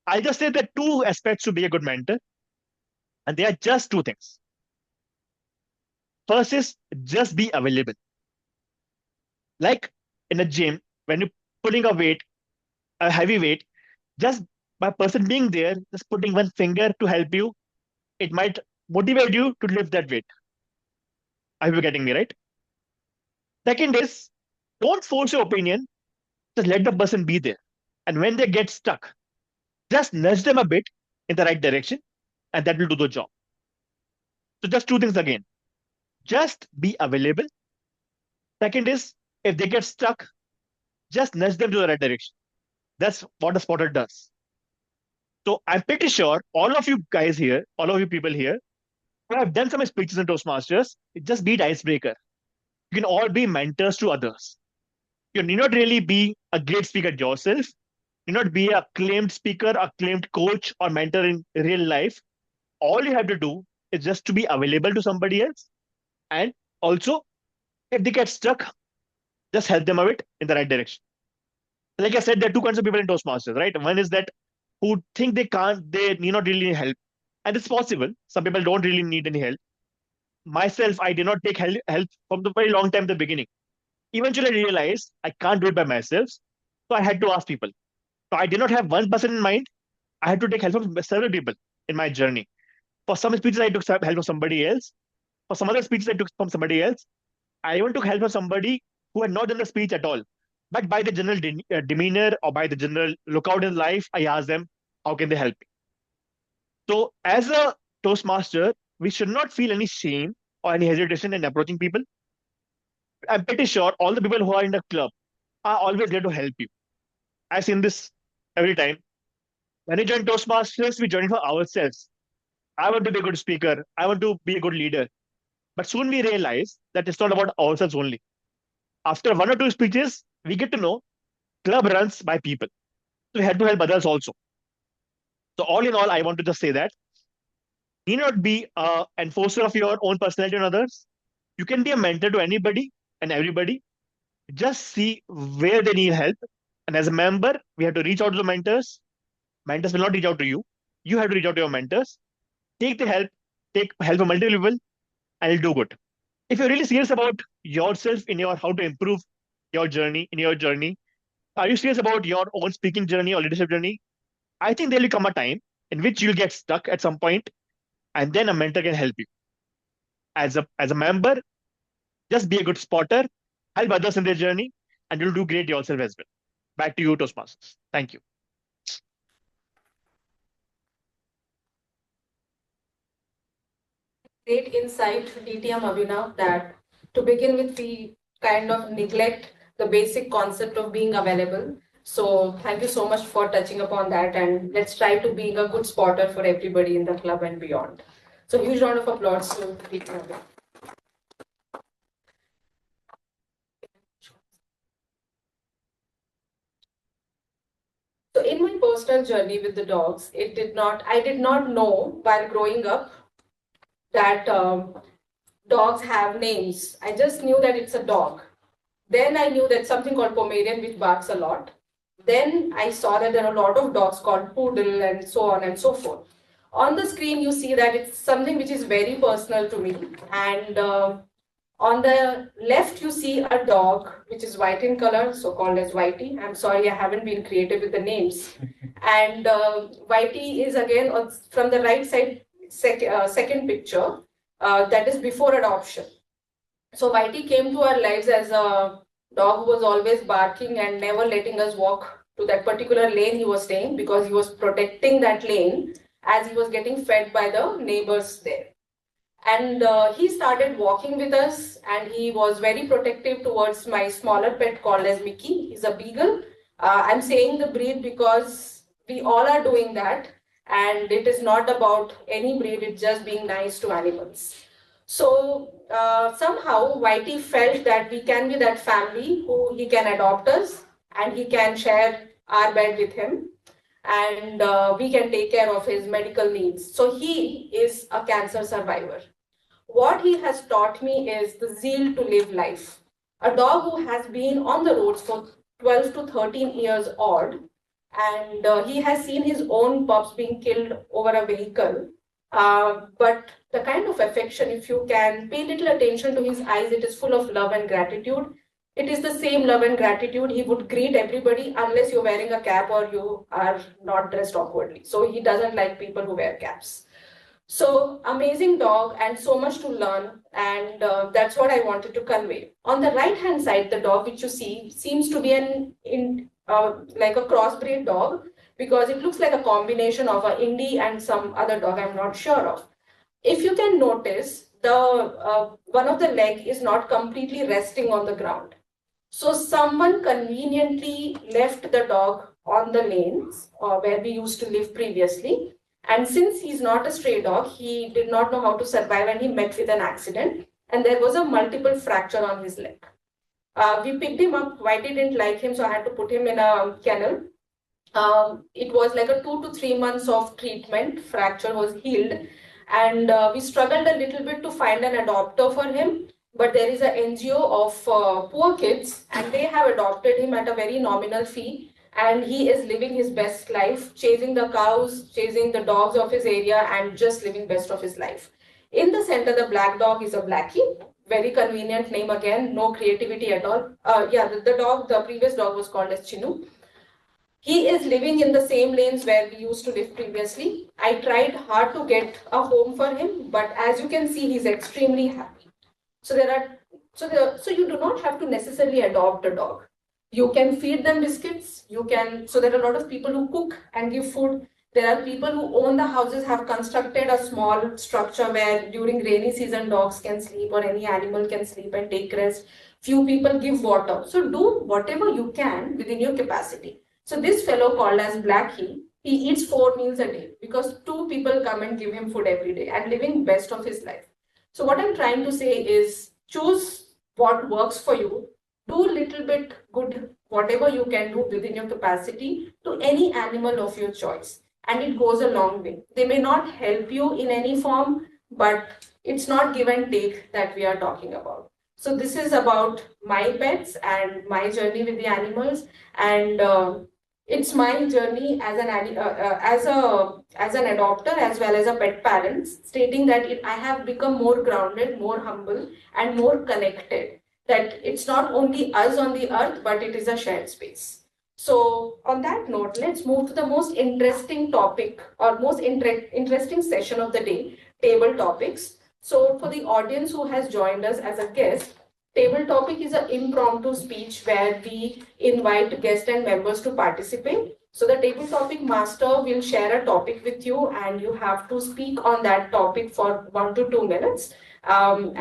I'll just say that two aspects to be a good mentor, and they are just two things. First is just be available. Like in a gym, when you're putting a heavy weight, just by person being there, just putting one finger to help you, it might motivate you to lift that weight. Are you getting me right? Second is don't force your opinion, just let the person be there. And when they get stuck, just nudge them a bit in the right direction, and that will do the job. So just two things again. Just be available. Second is if they get stuck, just nudge them to the right direction. That's what a spotter does. So I'm pretty sure all of you guys here, all of you people here, who have done some speeches in Toastmasters, just be the icebreaker. You can all be mentors to others. You need not really be a great speaker yourself. You need not be a acclaimed speaker, acclaimed coach, or mentor in real life. All you have to do is just to be available to somebody else. And also, if they get stuck, just help them a bit in the right direction. Like I said, there are two kinds of people in Toastmasters, right? One is that who think they need not really need help. And it's possible. Some people don't really need any help. Myself, I did not take help from the very long time at the beginning. Eventually, I realized I can't do it by myself. So I had to ask people. So I did not have one person in mind. I had to take help from several people in my journey. For some speeches, I took help from somebody else. For some other speeches, I took from somebody else. I even took help from somebody who had not done the speech at all. But by the general demeanor or by the general lookout in life, I asked them, how can they help me? So as a Toastmaster, we should not feel any shame or any hesitation in approaching people. I'm pretty sure all the people who are in the club are always there to help you. I've seen this every time. When we join Toastmasters, we join it for ourselves. I want to be a good speaker. I want to be a good leader. But soon we realize that it's not about ourselves only. After one or two speeches, we get to know club runs by people. So we have to help others also. So all in all, I want to just say that you need not be an enforcer of your own personality on others. You can be a mentor to anybody and everybody. Just see where they need help. And as a member, we have to reach out to the mentors. Mentors will not reach out to you. You have to reach out to your mentors. Take help from multiple people, and it'll do good. If you're really serious about yourself in your how to improve your journey, are you serious about your own speaking journey or leadership journey? I think there will come a time in which you'll get stuck at some point, and then a mentor can help you. As a member, just be a good spotter, help others in their journey, and you'll do great yourself as well. Back to you, Toastmasters. Thank you. Great insight, DTM Abhinav, that to begin with, we kind of neglect the basic concept of being available. So thank you so much for touching upon that, and let's try to being a good spotter for everybody in the club and beyond. So huge round of applause to DTM Abhinav. So in my personal journey with the dogs, I did not know while growing up that dogs have names. I just knew that it's a dog. Then I knew that something called Pomeranian, which barks a lot. Then I saw that there are a lot of dogs called poodle and so on and so forth. On the screen, you see that it's something which is very personal to me. And on the left, you see a dog which is white in color, so called as Whitey. I'm sorry, I haven't been creative with the names. And Whitey is again from the right side, second picture, that is before adoption. So Whitey came to our lives as a dog who was always barking and never letting us walk to that particular lane he was staying, because he was protecting that lane as he was getting fed by the neighbors there. And he started walking with us, and he was very protective towards my smaller pet called as Mickey. He's a beagle. I'm saying the breed because we all are doing that, and it is not about any breed, it's just being nice to animals. So somehow Whitey felt that we can be that family who he can adopt us, and he can share our bed with him, and we can take care of his medical needs. So he is a cancer survivor. what he has taught me is the zeal to live life. A dog who has been on the roads for 12 to 13 years odd, and he has seen his own pups being killed over a vehicle. But the kind of affection, if you can pay little attention to his eyes, it is full of love and gratitude. It is the same love and gratitude. He would greet everybody unless you're wearing a cap or you are not dressed awkwardly. So he doesn't like people who wear caps. So amazing dog and so much to learn, and that's what I wanted to convey. On the right hand side, the dog which you see seems to be like a crossbreed dog, because it looks like a combination of an Indie and some other dog I'm not sure of. If you can notice, the one of the leg is not completely resting on the ground. So someone conveniently left the dog on the lanes where we used to live previously. And since he's not a stray dog, he did not know how to survive and he met with an accident. And there was a multiple fracture on his leg. We picked him up. Whitey didn't like him, so I had to put him in a kennel. It was like a 2 to 3 months of treatment. Fracture was healed. And we struggled a little bit to find an adopter for him. But there is an NGO of poor kids, and they have adopted him at a very nominal fee. And he is living his best life, chasing the cows, chasing the dogs of his area, and just living best of his life. In the center, the black dog is a blackie. Very convenient name again, no creativity at all. The previous dog was called as Chinu. He is living in the same lanes where we used to live previously. I tried hard to get a home for him, but as you can see, he's extremely happy. So you do not have to necessarily adopt a dog. You can feed them biscuits. So there are a lot of people who cook and give food. There are people who own the houses, have constructed a small structure where during rainy season dogs can sleep or any animal can sleep and take rest. Few people give water. So do whatever you can within your capacity. So this fellow called as Blackie, he eats 4 meals a day because 2 people come and give him food every day and living best of his life. So what I'm trying to say is choose what works for you. Do little bit good, whatever you can do within your capacity to any animal of your choice. And it goes a long way. They may not help you in any form, but it's not give and take that we are talking about. So this is about my pets and my journey with the animals, and it's my journey as an adopter as well as a pet parent, stating that I have become more grounded, more humble, and more connected. That it's not only us on the earth, but it is a shared space. So on that note, let's move to the most interesting topic or most interesting session of the day, table topics. So for the audience who has joined us as a guest, table topic is an impromptu speech where we invite guests and members to participate. So the table topic master will share a topic with you and you have to speak on that topic for 1 to 2 minutes. You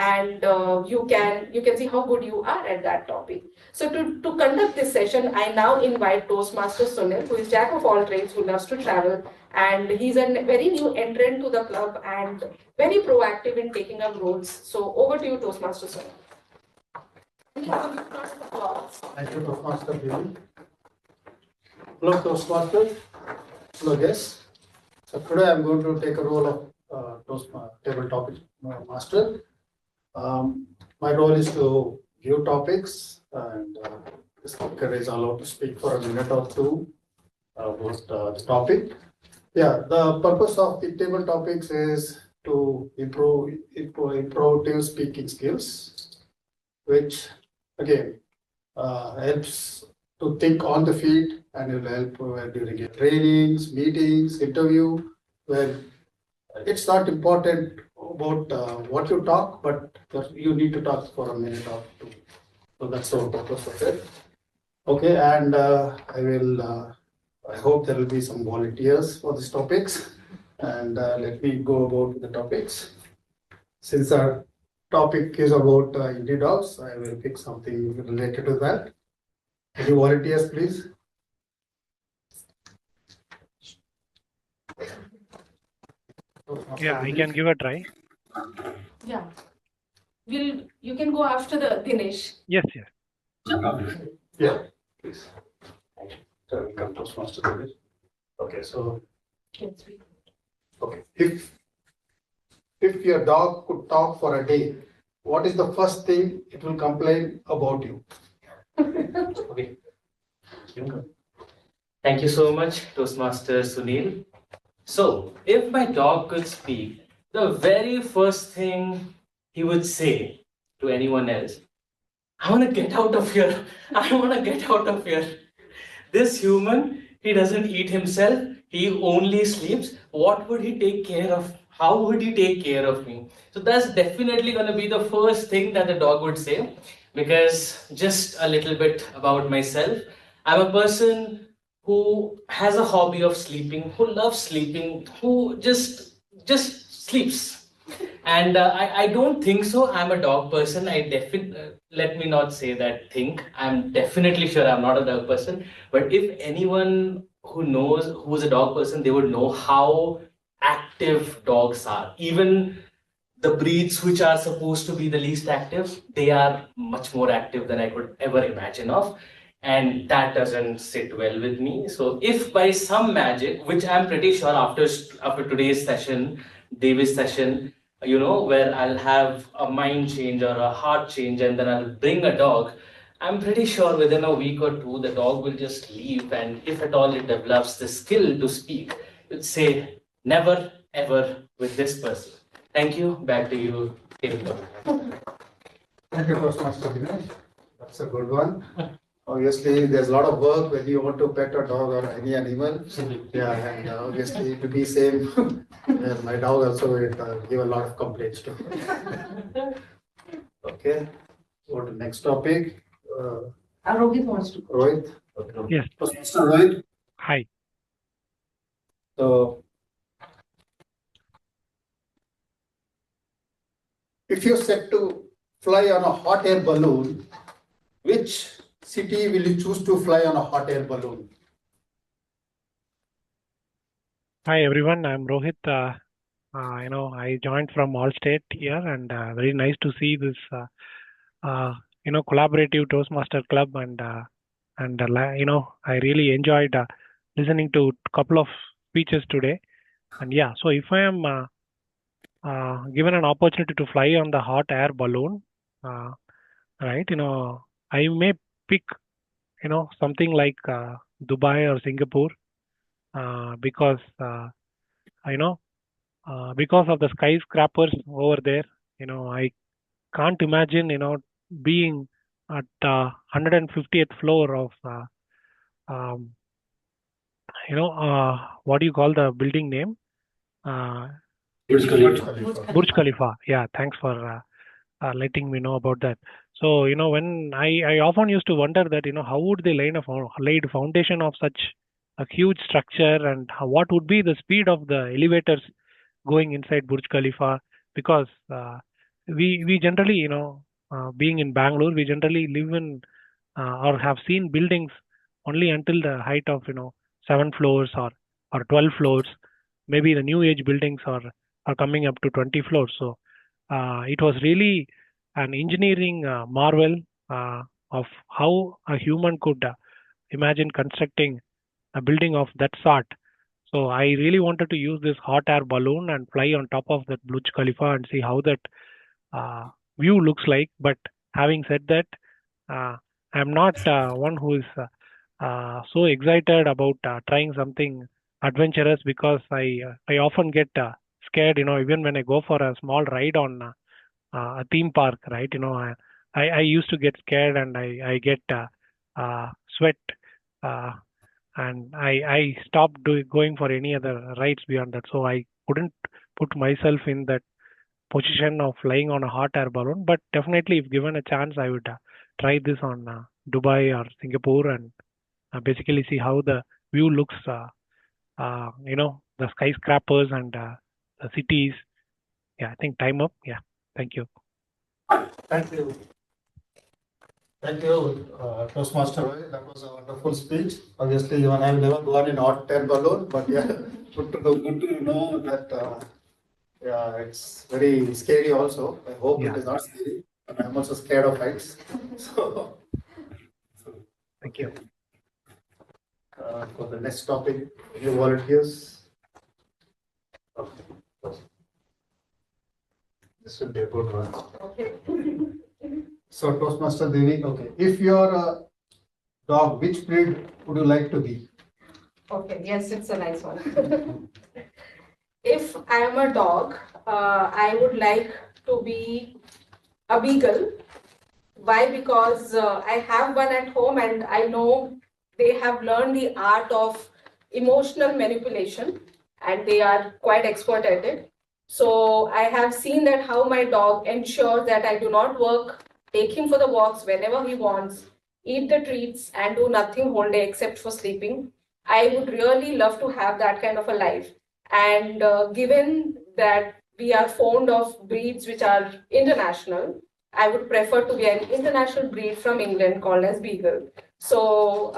can see how good you are at that topic. So to conduct this session, I now invite Toastmaster Sunil, who is jack of all trades, who loves to travel, and he's a very new entrant to the club and very proactive in taking up roles. So over to you, Toastmaster Sunil. Thank you, Toastmaster Devi. Hello, Toastmasters. Hello, guests. So today I'm going to take a role of table topic master. My role is to give topics, and the speaker is allowed to speak for a minute or two about the topic. Yeah, the purpose of the table topics is to improve team speaking skills, which again helps to think on the feet and will help during your trainings, meetings, interview, where it's not important about what you talk, but you need to talk for a minute or two. So that's the purpose of it. Okay, and I hope there will be some volunteers for these topics. And let me go about the topics. Since our topic is about indie dogs, I will pick something related to that. Any volunteers, please? Yeah, I can give a try. Yeah. You can go after the Dinesh. Yes, yes. Yeah, please. Welcome to Toastmaster Dinesh. Okay, so okay, if if your dog could talk for a day, what is the first thing it will complain about you? Okay. Thank you so much, Toastmaster Sunil. So, if my dog could speak, the very first thing he would say to anyone else, I want to get out of here. I want to get out of here. This human, he doesn't eat himself, he only sleeps. What would he take care of? How would he take care of me? So that's definitely going to be the first thing that the dog would say. Because just a little bit about myself, I'm a person who has a hobby of sleeping, who loves sleeping, who just sleeps. And I don't think so. I'm a dog person. I definitely, let me not say that think. I'm definitely sure I'm not a dog person. But if anyone who knows who's a dog person, they would know how active dogs are. Even the breeds which are supposed to be the least active, they are much more active than I could ever imagine of. And that doesn't sit well with me. So if by some magic, which I'm pretty sure after today's session, Davis session, where I'll have a mind change or a heart change, and then I'll bring a dog, I'm pretty sure within a week or two, the dog will just leave. And if at all it develops the skill to speak, it'll say, never ever with this person. Thank you. Back to you, David. Thank you, Toastmaster Dinesh. That's a good one. Obviously, there's a lot of work when you want to pet a dog or any animal. Yeah, and obviously to be same. Yeah, my dog also will give a lot of complaints too. Okay. Go to next topic. Rohit wants to go. Rohit. Okay. Yes. Toastmaster Rohit. Hi. So, if you're set to fly on a hot air balloon, which city will you choose to fly on a hot air balloon? Hi everyone. I'm Rohit. I joined from Allstate here, and very nice to see this collaborative Toastmaster Club, and I really enjoyed listening to a couple of speeches today. And yeah, so if I am given an opportunity to fly on the hot air balloon, right, I may pick something like Dubai or Singapore, because because of the skyscrapers over there. I can't imagine being at 150th floor of um, what do you call the building name? Burj Khalifa. Burj Khalifa. Yeah, thanks for letting me know about that. So when I often used to wonder that how would they lay the foundation of such a huge structure, and what would be the speed of the elevators going inside Burj Khalifa, because we generally being in Bangalore, we generally live in or have seen buildings only until the height of 7 floors or 12 floors. Maybe the new age buildings are coming up to 20 floors. So it was really an engineering marvel of how a human could imagine constructing a building of that sort. So I really wanted to use this hot air balloon and fly on top of that Burj Khalifa and see how that view looks like. But having said that, I'm not one who is so excited about trying something adventurous, because I often get scared. Even when I go for a small ride on a theme park, right? I used to get scared, and I get sweat. And I stopped going for any other rides beyond that. So I couldn't put myself in that position of flying on a hot air balloon. But definitely, if given a chance, I would try this on Dubai or Singapore, and basically see how the view looks. The skyscrapers and the cities. Yeah, I think time up. Yeah, thank you. Thank you. Thank you, Toastmaster Roy. That was a wonderful speech. Obviously, even I have never gone in hot air balloon, but yeah, good to know that. Yeah, it's very scary also. I hope it is not scary. And I'm also scared of heights. So, thank you. For the next topic, any volunteers? Okay. This will be a good one. Okay. So Toastmaster Devi, okay. If you're a dog, which breed would you like to be? Okay, yes, it's a nice one. If I am a dog, I would like to be a beagle. Why? Because I have one at home and I know they have learned the art of emotional manipulation and they are quite expert at it. So I have seen that how my dog ensures that I do not work, take him for the walks whenever he wants, eat the treats and do nothing whole day except for sleeping. I would really love to have that kind of a life. And given that we are fond of breeds which are international, I would prefer to be an international breed from England called as Beagle. So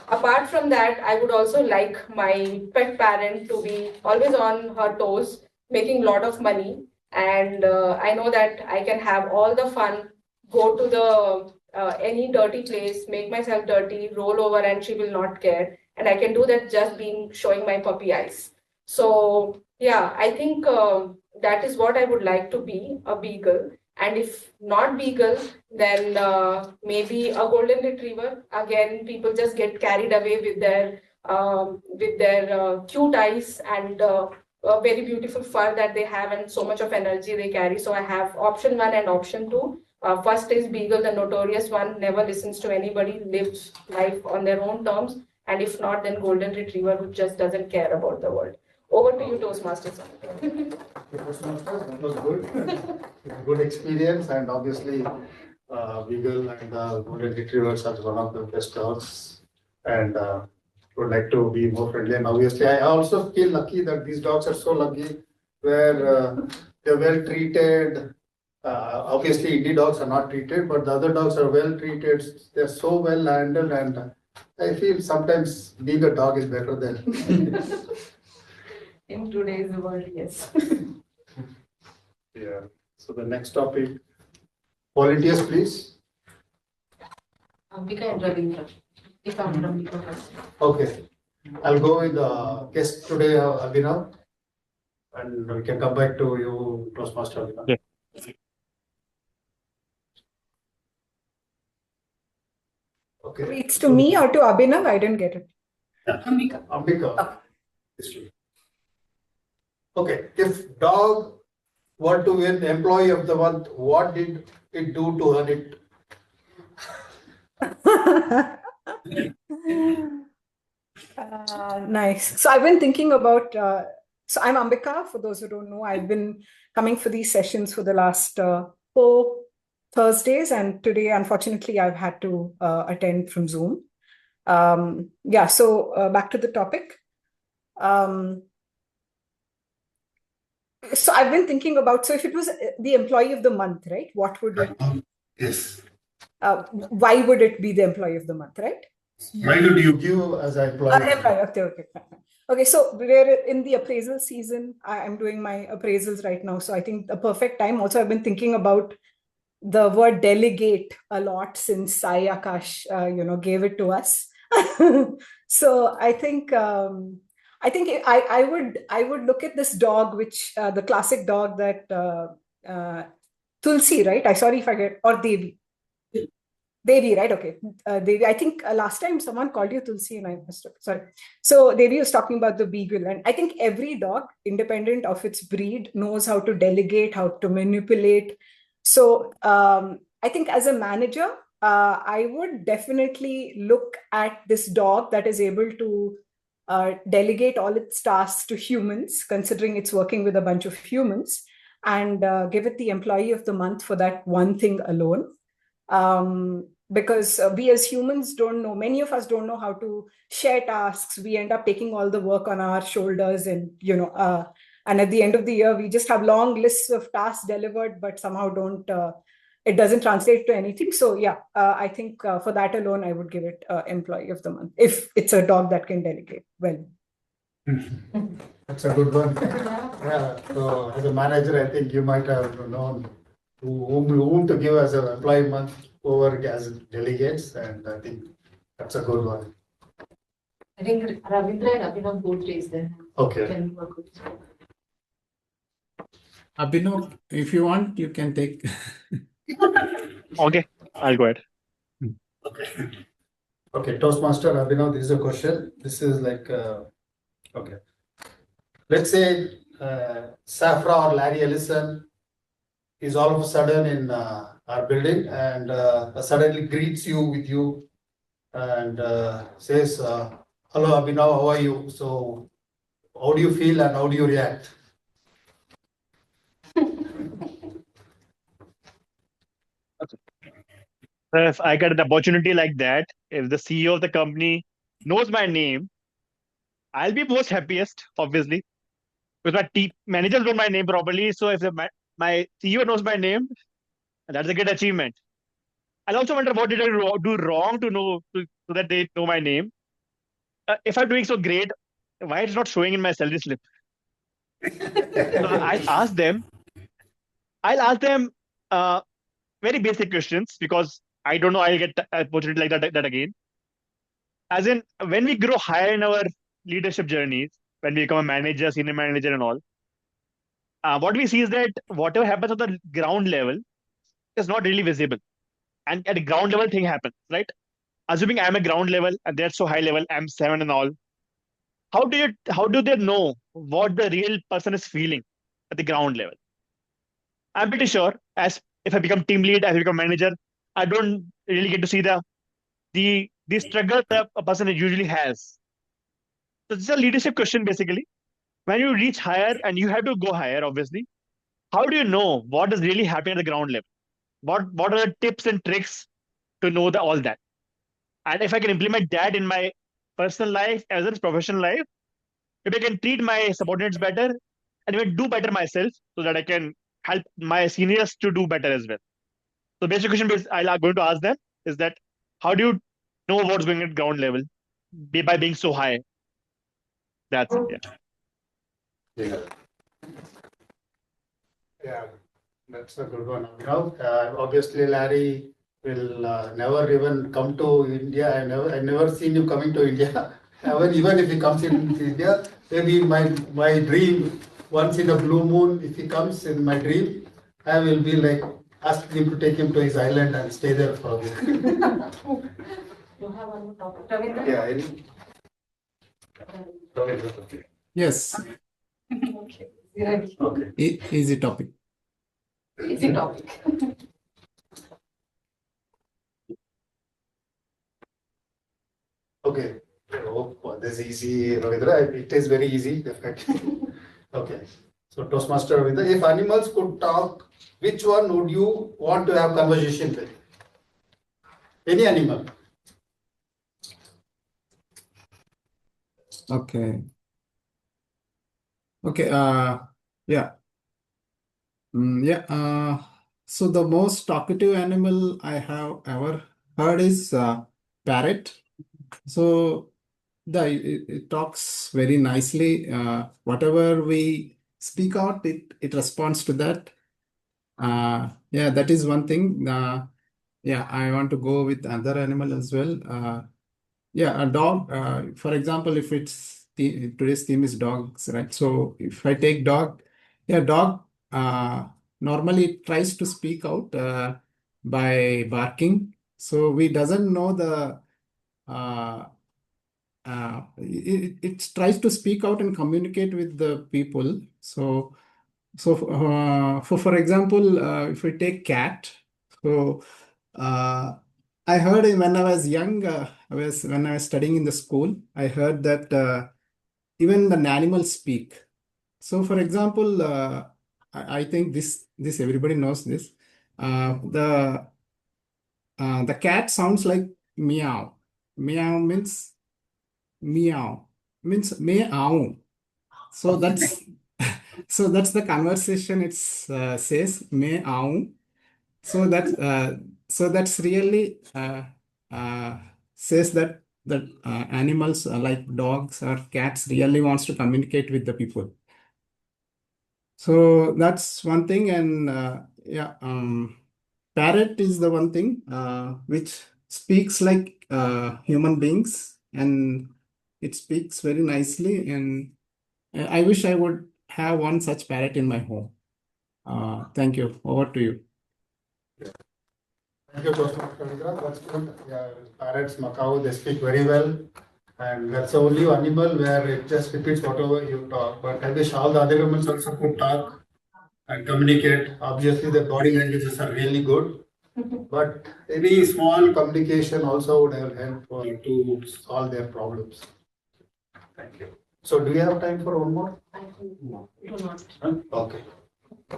apart from that, I would also like my pet parent to be always on her toes, making a lot of money. And I know that I can have all the fun, go to the any dirty place, make myself dirty, roll over, and she will not care. And I can do that just being showing my puppy eyes. So yeah, I think that is what I would like to be, a beagle. And if not beagle, then maybe a golden retriever. Again, people just get carried away with their cute eyes and a very beautiful fur that they have and so much of energy they carry. So I have option 1 and option 2. First is beagle, the notorious one, never listens to anybody, lives life on their own terms. And if not, then golden retriever who just doesn't care about the world. Over to you, Toastmasters. Toastmasters, that was good. Good experience, and obviously, Beagle and Golden Retrievers are one of the best dogs, and would like to be more friendly. And obviously, I also feel lucky that these dogs are so lucky, where they're well treated. Obviously, indie dogs are not treated, but the other dogs are well treated. They're so well handled, and I feel sometimes being a dog is better than. In today's world, yes. Yeah. So the next topic, volunteers, please. Ambika and Ravindra. If I'm Ambika first. Okay. I'll go with the guest today, Abhinav, and we can come back to you, Toastmaster Abhinav. Okay. Okay. It's to me or to Abhinav? I didn't get it. Ambika. Ambika. Okay. If dog were to win employee of the month, what did it do to earn it? Nice. So I've been thinking about, so I'm Ambika, for those who don't know. I've been coming for these sessions for the last 4 Thursdays, and today, unfortunately, I've had to attend from Zoom. Yeah, so back to the topic. So I've been thinking about, so if it was the employee of the month, right? What would it? Yes. Why would it be the employee of the month, right? Why did you give as an employee? Employee. Okay, fine. Okay, so we're in the appraisal season. I'm doing my appraisals right now. So I think the perfect time. Also, I've been thinking about the word delegate a lot since Sai Akash, gave it to us. So I think I would look at this dog, which the classic dog that Tulsi, right? Sorry if I get, or Devi. Devi, right? Okay. Devi, I think last time someone called you Tulsi and I missed it. Sorry. So Devi was talking about the beagle. And I think every dog, independent of its breed, knows how to delegate, how to manipulate. So I think as a manager, I would definitely look at this dog that is able to delegate all its tasks to humans, considering it's working with a bunch of humans, and give it the employee of the month for that one thing alone. Because we as humans don't know, many of us don't know how to share tasks. We end up taking all the work on our shoulders, and and at the end of the year, we just have long lists of tasks delivered, but somehow it doesn't translate to anything. So yeah, I think for that alone, I would give it employee of the month, if it's a dog that can delegate well. That's a good one. Yeah. So as a manager, I think you might have known whom to give as an employee month over as delegates, and I think that's a good one. I think Ravindra and Abhinav both raised them. Okay. Can work with this. Abhinav, if you want, you can take. Okay, I'll go ahead. Okay, Toastmaster Abhinav, this is a question. This is like, okay. Let's say Safra or Larry Ellison is all of a sudden in our building and suddenly greets you with you and says, hello Abhinav, how are you? So how do you feel and how do you react? So if I get an opportunity like that, if the CEO of the company knows my name, I'll be most happiest, obviously, because my team managers know my name properly. So if my CEO knows my name, that's a good achievement. I'll also wonder what did I do wrong to know so that they know my name. If I'm doing so great, why it's not showing in my salary slip? So I'll ask them uh, very basic questions because I don't know I'll get an opportunity like that again. As in, when we grow higher in our leadership journeys, when we become a manager, senior manager, and all, what we see is that whatever happens on the ground level is not really visible. And at the ground level, thing happens, right? Assuming I'm a ground level and they're so high level, I'm seven and all. How do they know what the real person is feeling at the ground level? I'm pretty sure as if I become team lead, as I become manager, I don't really get to see the struggle that a person usually has. So this is a leadership question basically. When you reach higher and you have to go higher, obviously, how do you know what is really happening at the ground level? What are the tips and tricks to know all that? And if I can implement that in my personal life as well as professional life, if I can treat my subordinates better and even do better myself so that I can help my seniors to do better as well. So basic question I'm going to ask them is that how do you know what's going at ground level by being so high? That's it. Yeah. Yeah, that's a good one. Obviously, Larry will never even come to India. I never seen him coming to India. Even if he comes in India, maybe my dream, once in a blue moon, if he comes in my dream, I will be like asking him to take him to his island and stay there for a week. You have one more topic, Ravindra? Yeah. Yes, Okay. Right. Okay. easy topic. Easy topic. Okay. Oh, this is easy, Ravindra. It is very easy, definitely. Okay. So, Toastmaster Ravindra, if animals could talk, which one would you want to have conversation with? Any animal. Okay. Okay. Yeah. Yeah. So the most talkative animal I have ever heard is parrot. So it talks very nicely. Whatever we speak out, it responds to that. Yeah, that is one thing. Yeah, I want to go with another animal as well. Yeah, a dog. For example, if today's theme is dogs, right? So if I take dog, yeah, dog normally it tries to speak out by barking. So we doesn't know uh, it tries to speak out and communicate with the people. For example, if we take cat, so I heard when I was young, when I was studying in the school, I heard that even the animals speak. So, for example, I think this everybody knows this. The cat sounds like meow. Meow means meow. So that's so that's the conversation. It says meow. So that's really says that animals like dogs or cats really wants to communicate with the people. So that's one thing, and yeah, parrot is the one thing which speaks like human beings, and it speaks very nicely. And I wish I would have one such parrot in my home. Thank you. Over to you. Thank you, Toastmaster Ravindra. That's good. Yeah, parrots, macaw, they speak very well. And that's the only animal where it just repeats whatever you talk. But I wish all the other animals also could talk and communicate. Obviously, the body languages are really good. But any small communication also would have helped to solve their problems. Thank you. So, do you have time for one more? I do not. Okay.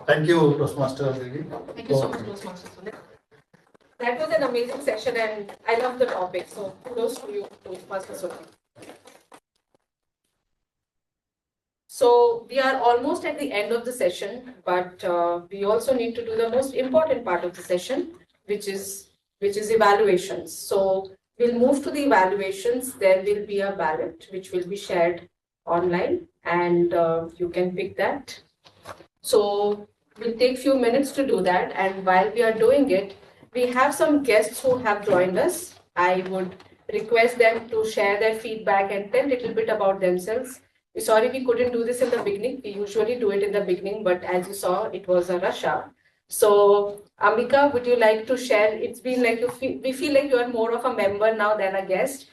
Thank you, Toastmaster Devi. Thank you so much, Toastmaster Sunil. That was an amazing session and I love the topic. So kudos to you, Toastmaster Sunil. So we are almost at the end of the session, but we also need to do the most important part of the session, which is evaluations. So we'll move to the evaluations. There will be a ballot which will be shared online, and you can pick that. So we'll take few minutes to do that, and while we are doing it, we have some guests who have joined us. I would request them to share their feedback and tell a little bit about themselves. We're sorry we couldn't do this in the beginning. We usually do it in the beginning, but as you saw, it was a rush hour. So, Ambika, would you like to share? It's been like we feel like you are more of a member now than a guest.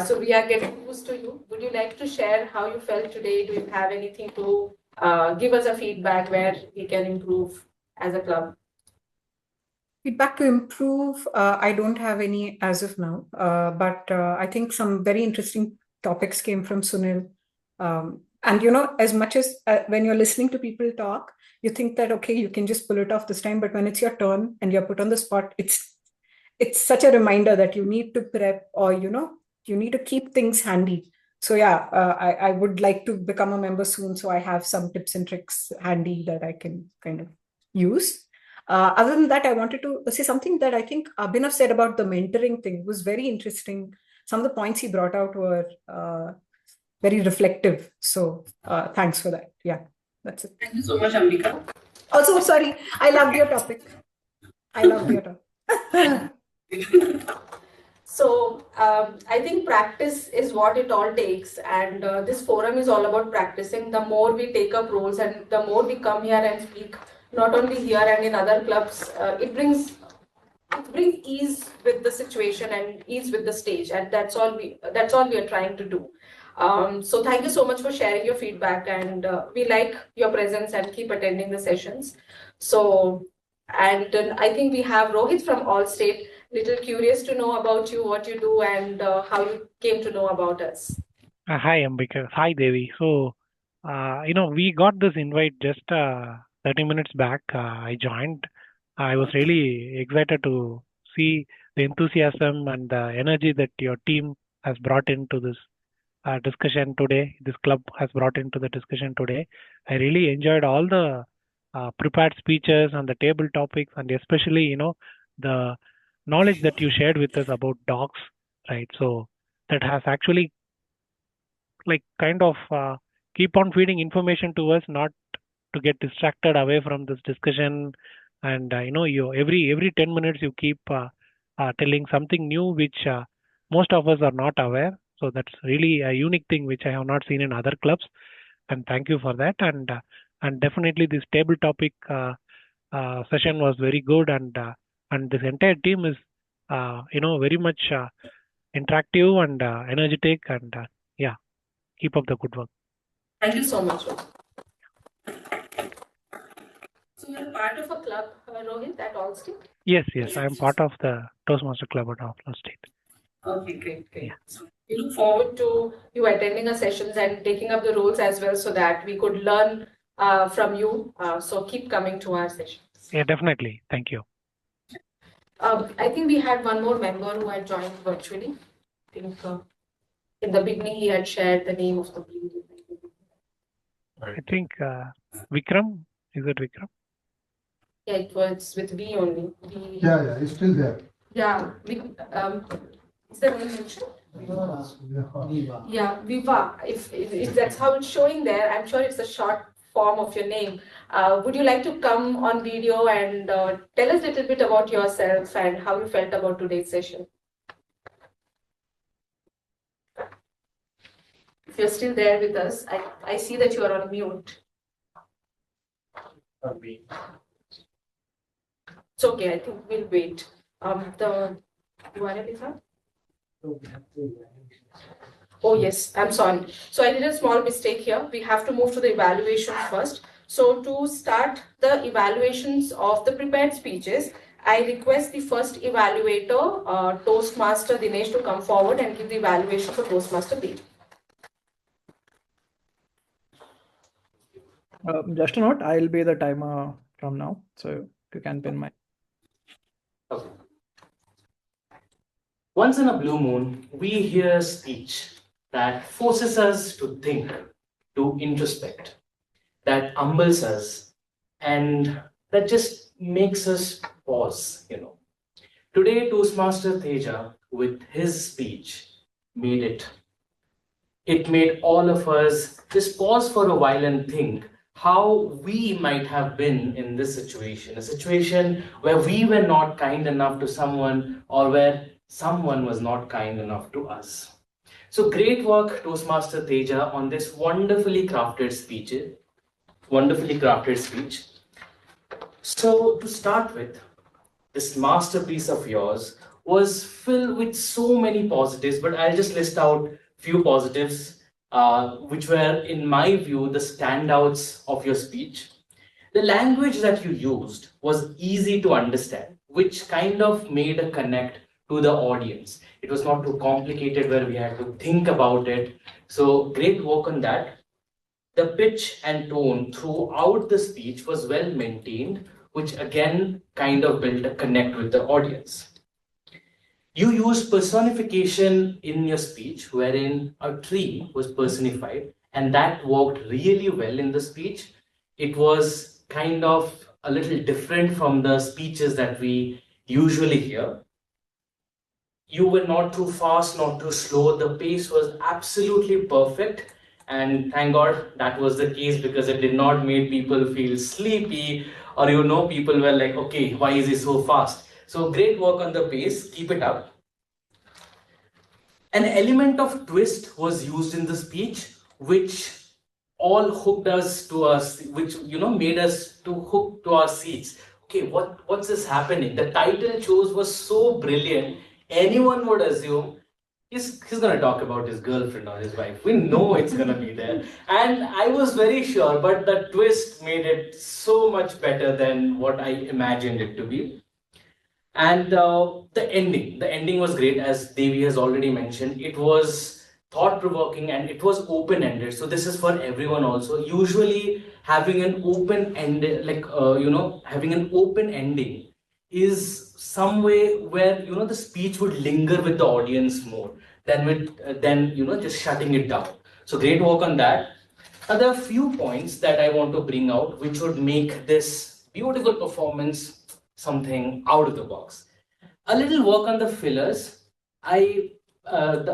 So we are getting used to you. Would you like to share how you felt today? Do you have anything to give us a feedback where we can improve as a club? Feedback to improve, I don't have any as of now, but I think some very interesting topics came from Sunil. And as much as when you're listening to people talk, you think that, okay, you can just pull it off this time, but when it's your turn and you're put on the spot, it's such a reminder that you need to prep, or you need to keep things handy. So yeah, I would like to become a member soon, so I have some tips and tricks handy that I can kind of use. Other than that, I wanted to say something that I think Abhinav said about the mentoring thing was very interesting. Some of the points he brought out were very reflective. So thanks for that. Yeah, that's it. Thank you so much, Ambika. Also, sorry, I loved your topic. So I think practice is what it all takes, and this forum is all about practicing. The more we take up roles and the more we come here and speak, not only here and in other clubs, it brings ease with the situation and ease with the stage, and that's all we are trying to do. So thank you so much for sharing your feedback, and we like your presence and keep attending the sessions. So, and I think we have Rohit from Allstate. Little curious to know about you, what you do, and how you came to know about us. Hi, Ambika. Hi, Devi. So, we got this invite just 30 minutes back. I joined. I was really excited to see the enthusiasm and the energy that your team has brought into this discussion today. This club has brought into the discussion today. I really enjoyed all the prepared speeches and the table topics, and especially, the knowledge that you shared with us about dogs, right? So that has actually kind of keep on feeding information to us, not to get distracted away from this discussion. And you every 10 minutes you keep telling something new which most of us are not aware. So that's really a unique thing which I have not seen in other clubs. And thank you for that. And definitely this table topic session was very good, and this entire team is very much interactive and energetic, and yeah, keep up the good work. Thank you so much. So you're part of a club, Rohit, at Allstate? Yes, I am part of the Toastmaster Club at Allstate. Okay, great. Yeah. So we look forward to you attending our sessions and taking up the roles as well, so that we could learn from you. So keep coming to our sessions. Yeah, definitely. Thank you. I think we had one more member who had joined virtually. I think in the beginning he had shared the name of the people. I think Vikram. Is it Vikram? Yeah, it was with V only. Yeah, he's still there. Yeah, is the name mentioned? Yeah, Viva. If that's how it's showing there, I'm sure it's a short form of your name. Would you like to come on video and tell us a little bit about yourself and how you felt about today's session? If you're still there with us, I see that you are on mute. It's okay, I think we'll wait. The URL is up? Oh yes, I'm sorry. So I did a small mistake here. We have to move to the evaluations first. So to start the evaluations of the prepared speeches, I request the first evaluator, Toastmaster Dinesh, to come forward and give the evaluation for Toastmaster Dev. Just a note, I'll be the timer from now, so you can pin my. Okay. Once in a blue moon, we hear a speech that forces us to think, to introspect, that humbles us, and that just makes us pause, Today, Toastmaster Teja, with his speech, made it. It made all of us just pause for a while and think how we might have been in this situation, a situation where we were not kind enough to someone or where someone was not kind enough to us. So great work, Toastmaster Teja, on this wonderfully crafted speech. So to start with, this masterpiece of yours was filled with so many positives, but I'll just list out few positives, which were, in my view, the standouts of your speech. The language that you used was easy to understand, which kind of made a connect to the audience. It was not too complicated where we had to think about it. So great work on that. The pitch and tone throughout the speech was well maintained, which again kind of built a connect with the audience. You used personification in your speech, wherein a tree was personified, and that worked really well in the speech. It was kind of a little different from the speeches that we usually hear. You were not too fast, not too slow. The pace was absolutely perfect. And thank God that was the case, because it did not make people feel sleepy, or people were like, okay, why is he so fast? So great work on the pace, keep it up. An element of twist was used in the speech, which all hooked us to us, which made us to hook to our seats. Okay, what's this happening? The title chose was so brilliant. Anyone would assume he's going to talk about his girlfriend or his wife. We know it's going to be there. And I was very sure, but the twist made it so much better than what I imagined it to be. And the ending was great, as Devi has already mentioned. It was thought-provoking and it was open-ended. So this is for everyone also. Usually having an open-ended, having an open ending is some way where, the speech would linger with the audience more than just shutting it down. So great work on that. Now, there are a few points that I want to bring out, which would make this beautiful performance something out of the box. A little work on the fillers. The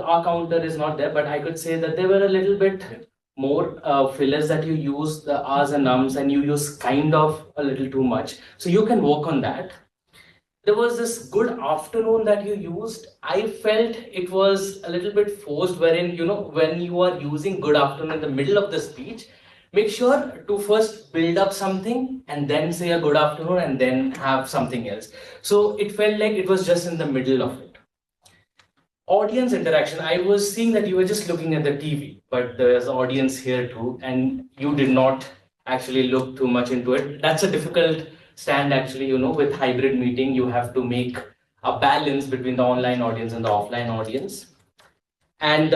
R counter is not there, but I could say that there were a little bit more fillers that you use, the R's and Ums, and you use kind of a little too much. So you can work on that. There was this good afternoon that you used. I felt it was a little bit forced, wherein, when you are using good afternoon in the middle of the speech, make sure to first build up something and then say a good afternoon and then have something else. So it felt like it was just in the middle of it. Audience interaction. I was seeing that you were just looking at the TV, but there's audience here too, and you did not actually look too much into it. That's a difficult stand actually, with hybrid meeting, you have to make a balance between the online audience and the offline audience. And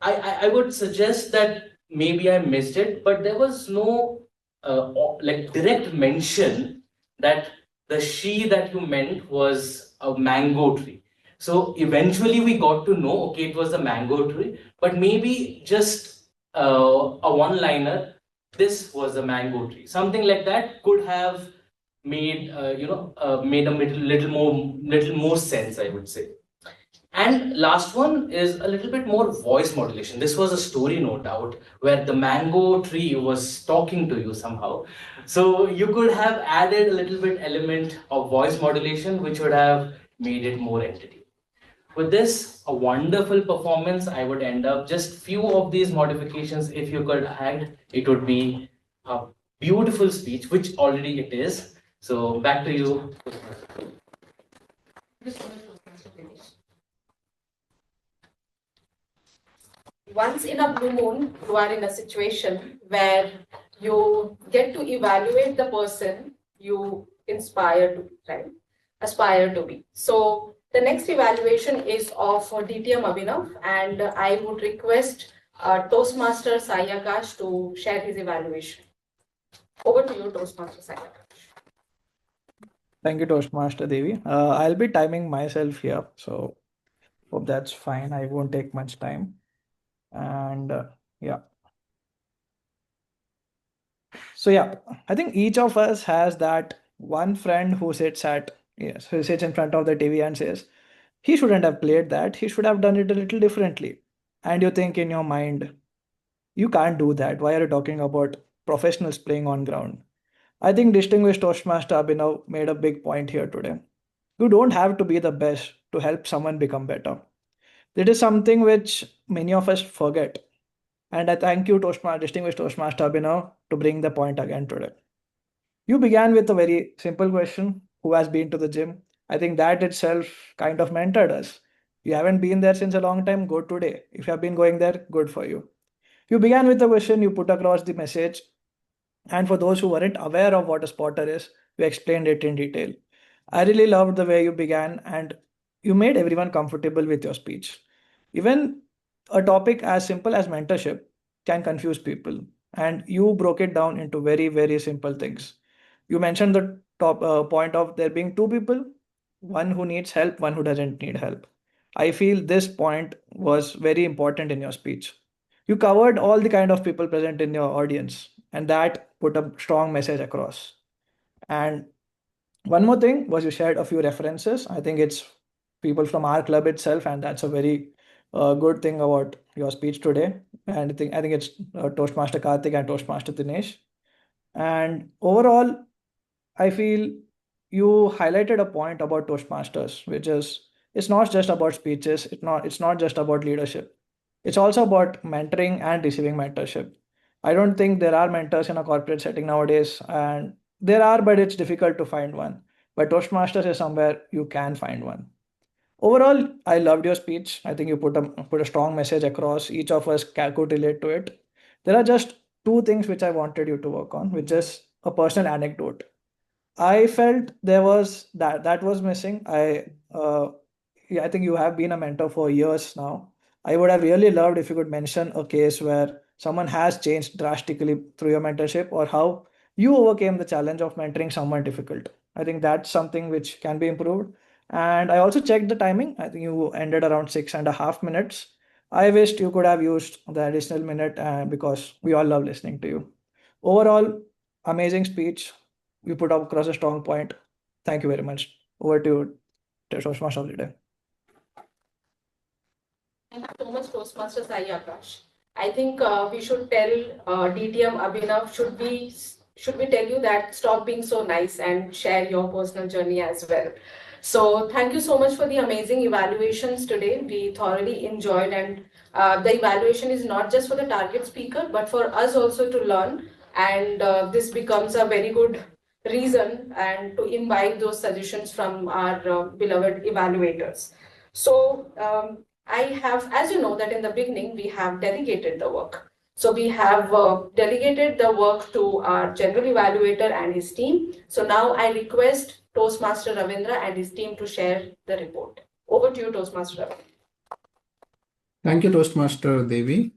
I would suggest that maybe I missed it, but there was no direct mention that the she that you meant was a mango tree. So eventually we got to know, okay, it was a mango tree, but maybe just a one-liner, this was a mango tree. Something like that could have made made a little more sense, I would say. And last one is a little bit more voice modulation. This was a story, no doubt, where the mango tree was talking to you somehow. So you could have added a little bit element of voice modulation, which would have made it more entertaining. With this, a wonderful performance. I would end up just few of these modifications. If you could add, it would be a beautiful speech, which already it is. So back to you. Once in a blue moon, you are in a situation where you get to evaluate the person you inspire to be, right? Aspire to be. So the next evaluation is of DTM Abhinav, and I would request Toastmaster Sai Akash to share his evaluation. Over to you, Toastmaster Sai Akash. Thank you, Toastmaster Devi. I'll be timing myself here, so hope that's fine. I won't take much time. And yeah. So yeah, I think each of us has that one friend who who sits in front of the TV and says, he shouldn't have played that, he should have done it a little differently. And you think in your mind, you can't do that. Why are you talking about professionals playing on ground? I think distinguished Toastmaster Abhinav made a big point here today. You don't have to be the best to help someone become better. That is something which many of us forget. And I thank you, distinguished Toastmaster Abhinav, to bring the point again today. You began with a very simple question: who has been to the gym? I think that itself kind of mentored us. You haven't been there since a long time, go today. If you have been going there, good for you. You began with the question, you put across the message, and for those who weren't aware of what a spotter is, you explained it in detail. I really loved the way you began and you made everyone comfortable with your speech. Even a topic as simple as mentorship can confuse people, and you broke it down into very, very simple things. You mentioned the top point of there being two people, one who needs help, one who doesn't need help. I feel this point was very important in your speech. You covered all the kind of people present in your audience, and that put a strong message across. And one more thing was you shared a few references. I think it's people from our club itself, and that's a very good thing about your speech today. And I think it's Toastmaster Karthik and Toastmaster Dinesh. And overall, I feel you highlighted a point about Toastmasters, which is it's not just about speeches, it's not just about leadership. It's also about mentoring and receiving mentorship. I don't think there are mentors in a corporate setting nowadays, and there are, but it's difficult to find one. But Toastmasters is somewhere you can find one. Overall, I loved your speech. I think you put a strong message across. Each of us could relate to it. There are just two things which I wanted you to work on, which is a personal anecdote. I felt there was that was missing. Yeah, I think you have been a mentor for years now. I would have really loved if you could mention a case where someone has changed drastically through your mentorship or how you overcame the challenge of mentoring someone difficult. I think that's something which can be improved. And I also checked the timing. I think you ended around 6.5 minutes. I wished you could have used the additional minute because we all love listening to you. Overall, amazing speech. You put across a strong point. Thank you very much. Over to you, Toastmaster of the day. Thank you so much, Toastmaster Sai Akash. I think we should tell DTM Abhinav, should we tell you that stop being so nice and share your personal journey as well. So thank you so much for the amazing evaluations today. We thoroughly enjoyed, and the evaluation is not just for the target speaker, but for us also to learn. And this becomes a very good reason and to invite those suggestions from our beloved evaluators. So I have, as you know, that in the beginning we have delegated the work. So we have delegated the work to our general evaluator and his team. So now I request Toastmaster Ravindra and his team to share the report. Over to you, Toastmaster Ravindra. Thank you, Toastmaster Devi.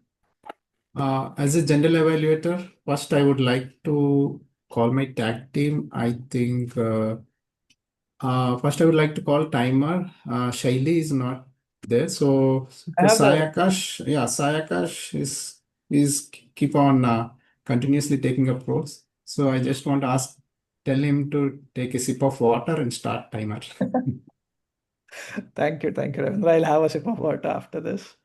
As a general evaluator, first I would like to call my tag team. I think first I would like to call timer. Shaili is not there, so Sayakash, yeah, Sayakash is keep on continuously taking up roles. So I just want to tell him to take a sip of water and start timer. Thank you, Ravindra. I'll have a sip of water after this.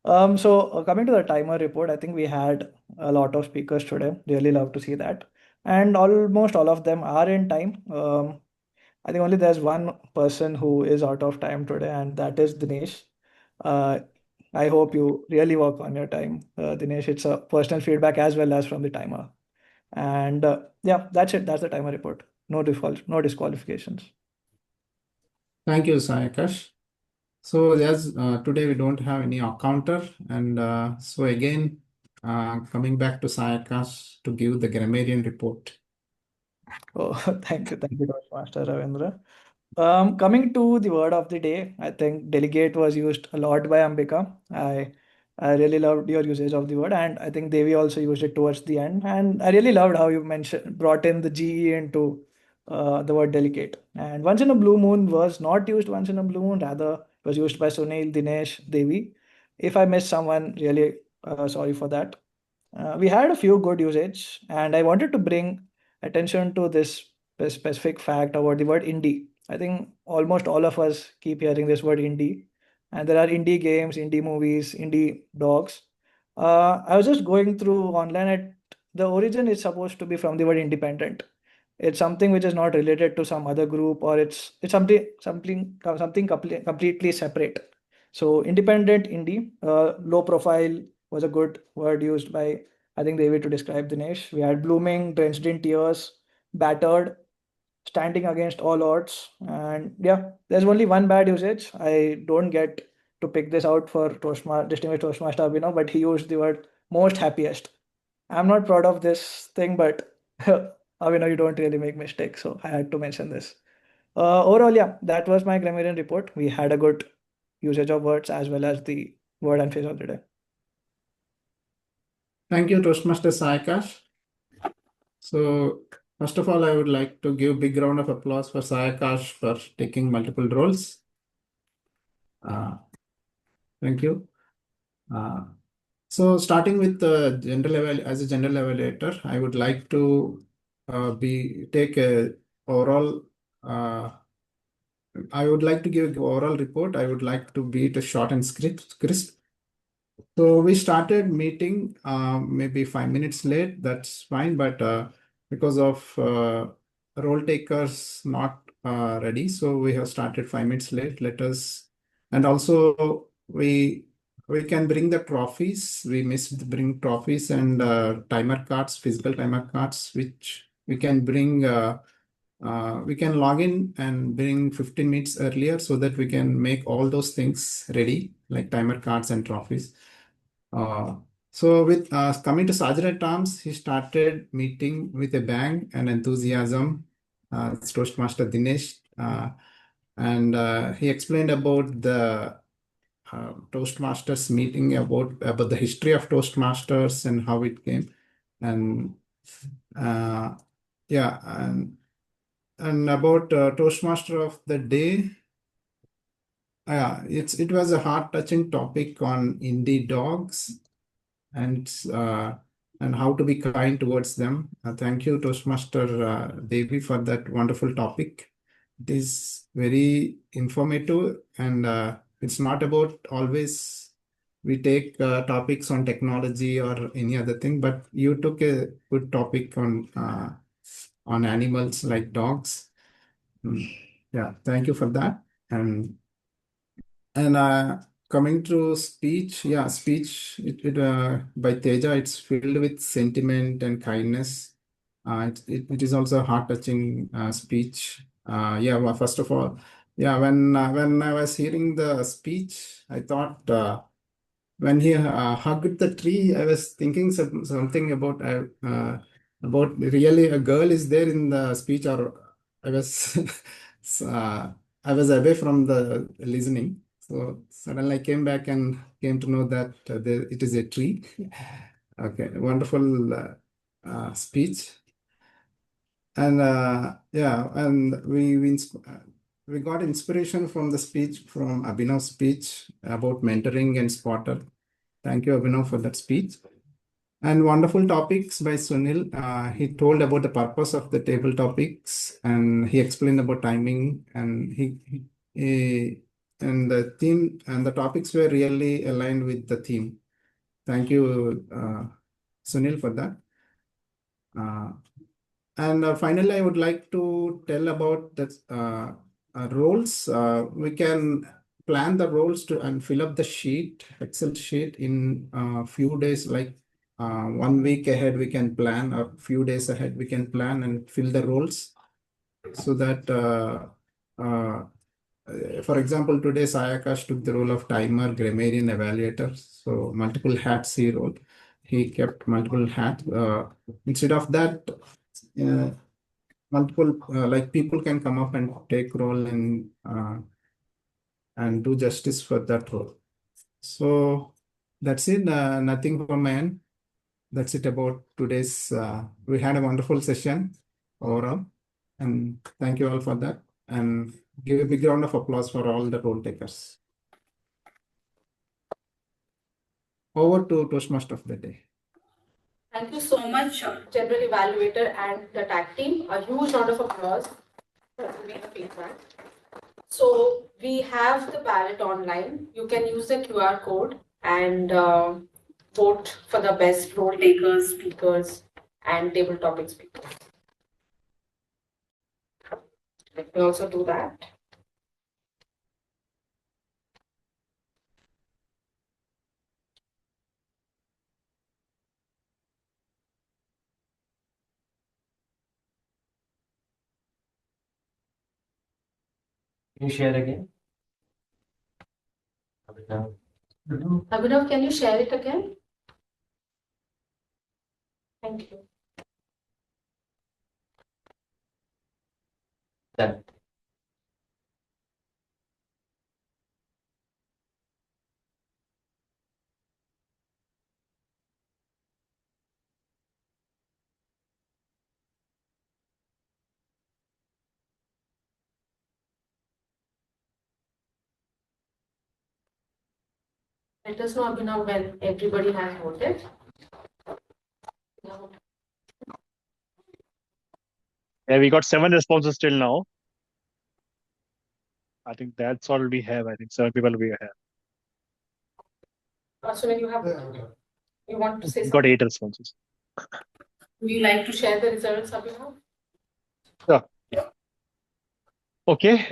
Coming to the timer report, I think we had a lot of speakers today. Really love to see that. And almost all of them are in time. I think only there's one person who is out of time today, and that is Dinesh. I hope you really work on your time, Dinesh. It's a personal feedback as well as from the timer. And yeah, that's it. That's the timer report. no default, no disqualifications. Thank you, Sayakash. So as today we don't have any counter, and so again coming back to Sayakash to give the grammarian report. Oh, thank you, Master Ravindra. Coming to the word of the day, I think delegate was used a lot by Ambika. I really loved your usage of the word, and I think Devi also used it towards the end. And I really loved how you brought in the GE into the word delegate. And once in a blue moon was not used once in a blue moon, rather it was used by Sunil, Dinesh, Devi. If I missed someone, really sorry for that. We had a few good usage, and I wanted to bring attention to this specific fact about the word indie. I think almost all of us keep hearing this word indie, and there are indie games, indie movies, indie dogs. I was just going through online. At the origin is supposed to be from the word independent. It's something which is not related to some other group, or it's something completely separate. So independent, indie, low profile was a good word used by, I think, David to describe Dinesh. We had blooming, drenched in tears, battered, standing against all odds. And yeah, there's only one bad usage. I don't get to pick this out for distinguished Toastmaster Abhinav, but he used the word most happiest. I'm not proud of this thing, but Abhinav, you don't really make mistakes, so I had to mention this. Overall, yeah, that was my grammarian report. We had a good usage of words as well as the word and phrase of the day. Thank you, Toastmaster Sayakash. So first of all, I would like to give a big round of applause for Sayakash for taking multiple roles. Thank you. So starting with the general level, as a general evaluator, I would like to take a overall. I would like to give an oral report. I would like to be it a short and crisp. So we started meeting maybe 5 minutes late. That's fine, but because of role takers not ready, so we have started 5 minutes late. Let us, and also we can bring the trophies. We missed bring trophies and timer cards, physical timer cards, which we can bring. We can log in and bring 15 minutes earlier so that we can make all those things ready, like timer cards and trophies. So with coming to Sajid terms, he started meeting with a bang and enthusiasm. It's Toastmaster Dinesh, and he explained about the Toastmasters meeting, about the history of Toastmasters and how it came, and yeah, and about Toastmaster of the day. It was a heart-touching topic on indie dogs and how to be kind towards them. Thank you, Toastmaster Devi, for that wonderful topic. It is very informative, and it's not about always we take topics on technology or any other thing, but you took a good topic on animals like dogs. Yeah, thank you for that. And coming to speech, yeah, speech by Teja, it's filled with sentiment and kindness. It is also a heart-touching speech. Yeah, well, first of all, yeah, when I was hearing the speech, I thought when he hugged the tree, I was thinking something about really a girl is there in the speech, or I was I was away from the listening. So suddenly I came back and came to know that it is a tree. Okay, wonderful speech. And yeah, and we got inspiration from the speech, from Abhinav's speech about mentoring and spotter. Thank you, Abhinav, for that speech. And wonderful topics by Sunil. He told about the purpose of the table topics, and he explained about timing, and and the theme and the topics were really aligned with the theme. Thank you, Sunil, for that. And finally, I would like to tell about the roles. We can plan the roles and fill up the Excel sheet in a few days, like 1 week ahead we can plan, or few days ahead we can plan and fill the roles. so that, for example, today Sayakash took the role of timer, grammarian, evaluator. So multiple hats he rolled. He kept multiple hats. Instead of that, multiple like people can come up and take role and do justice for that role. So that's it. Nothing from my end. That's it about today's. We had a wonderful session overall, and thank you all for that. And give a big round of applause for all the role takers. Over to Toastmaster of the day. Thank you so much, General Evaluator and the tag team. A huge round of applause for the feedback. So we have the ballot online. You can use the QR code and vote for the best role takers, speakers, and table topic speakers. Let me also do that. Can you share again? Abhinav, can you share it again? Thank you. Done. Let us know, Abhinav, when everybody has voted. Yeah, we got 7 responses till now. I think that's all we have. I think 7 people we have. Ashwin, you have you want to say We got something? 8 responses. Would you like to share the results, Abhinav? Yeah. Okay.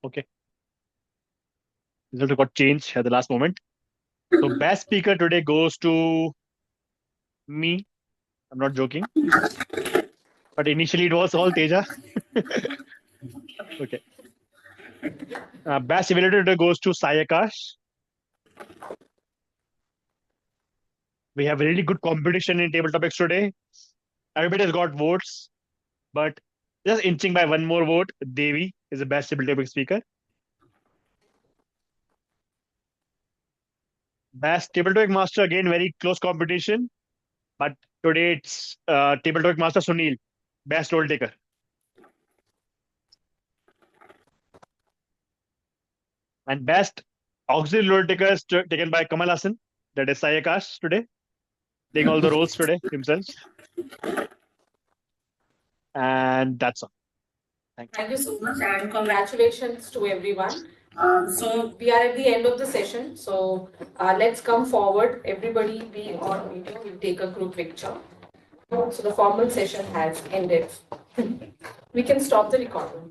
Okay. Result got changed at the last moment. So best speaker today goes to me. I'm not joking. But initially it was all Teja. Okay. Best evaluator today goes to Sayakash. We have really good competition in table topics today. Everybody has got votes, but just inching by 1 more vote, Devi is the best table topic speaker. Best table topic master, again, very close competition. But today it's table topic master Sunil, best role taker. And best auxiliary role taker is taken by Kamal Hassan, that is Sayakash today, taking all the roles today himself. And that's all. Thank you so much and congratulations to everyone. So we are at the end of the session. So let's come forward. Everybody be on video. We'll take a group picture. So the formal session has ended. We can stop the recording.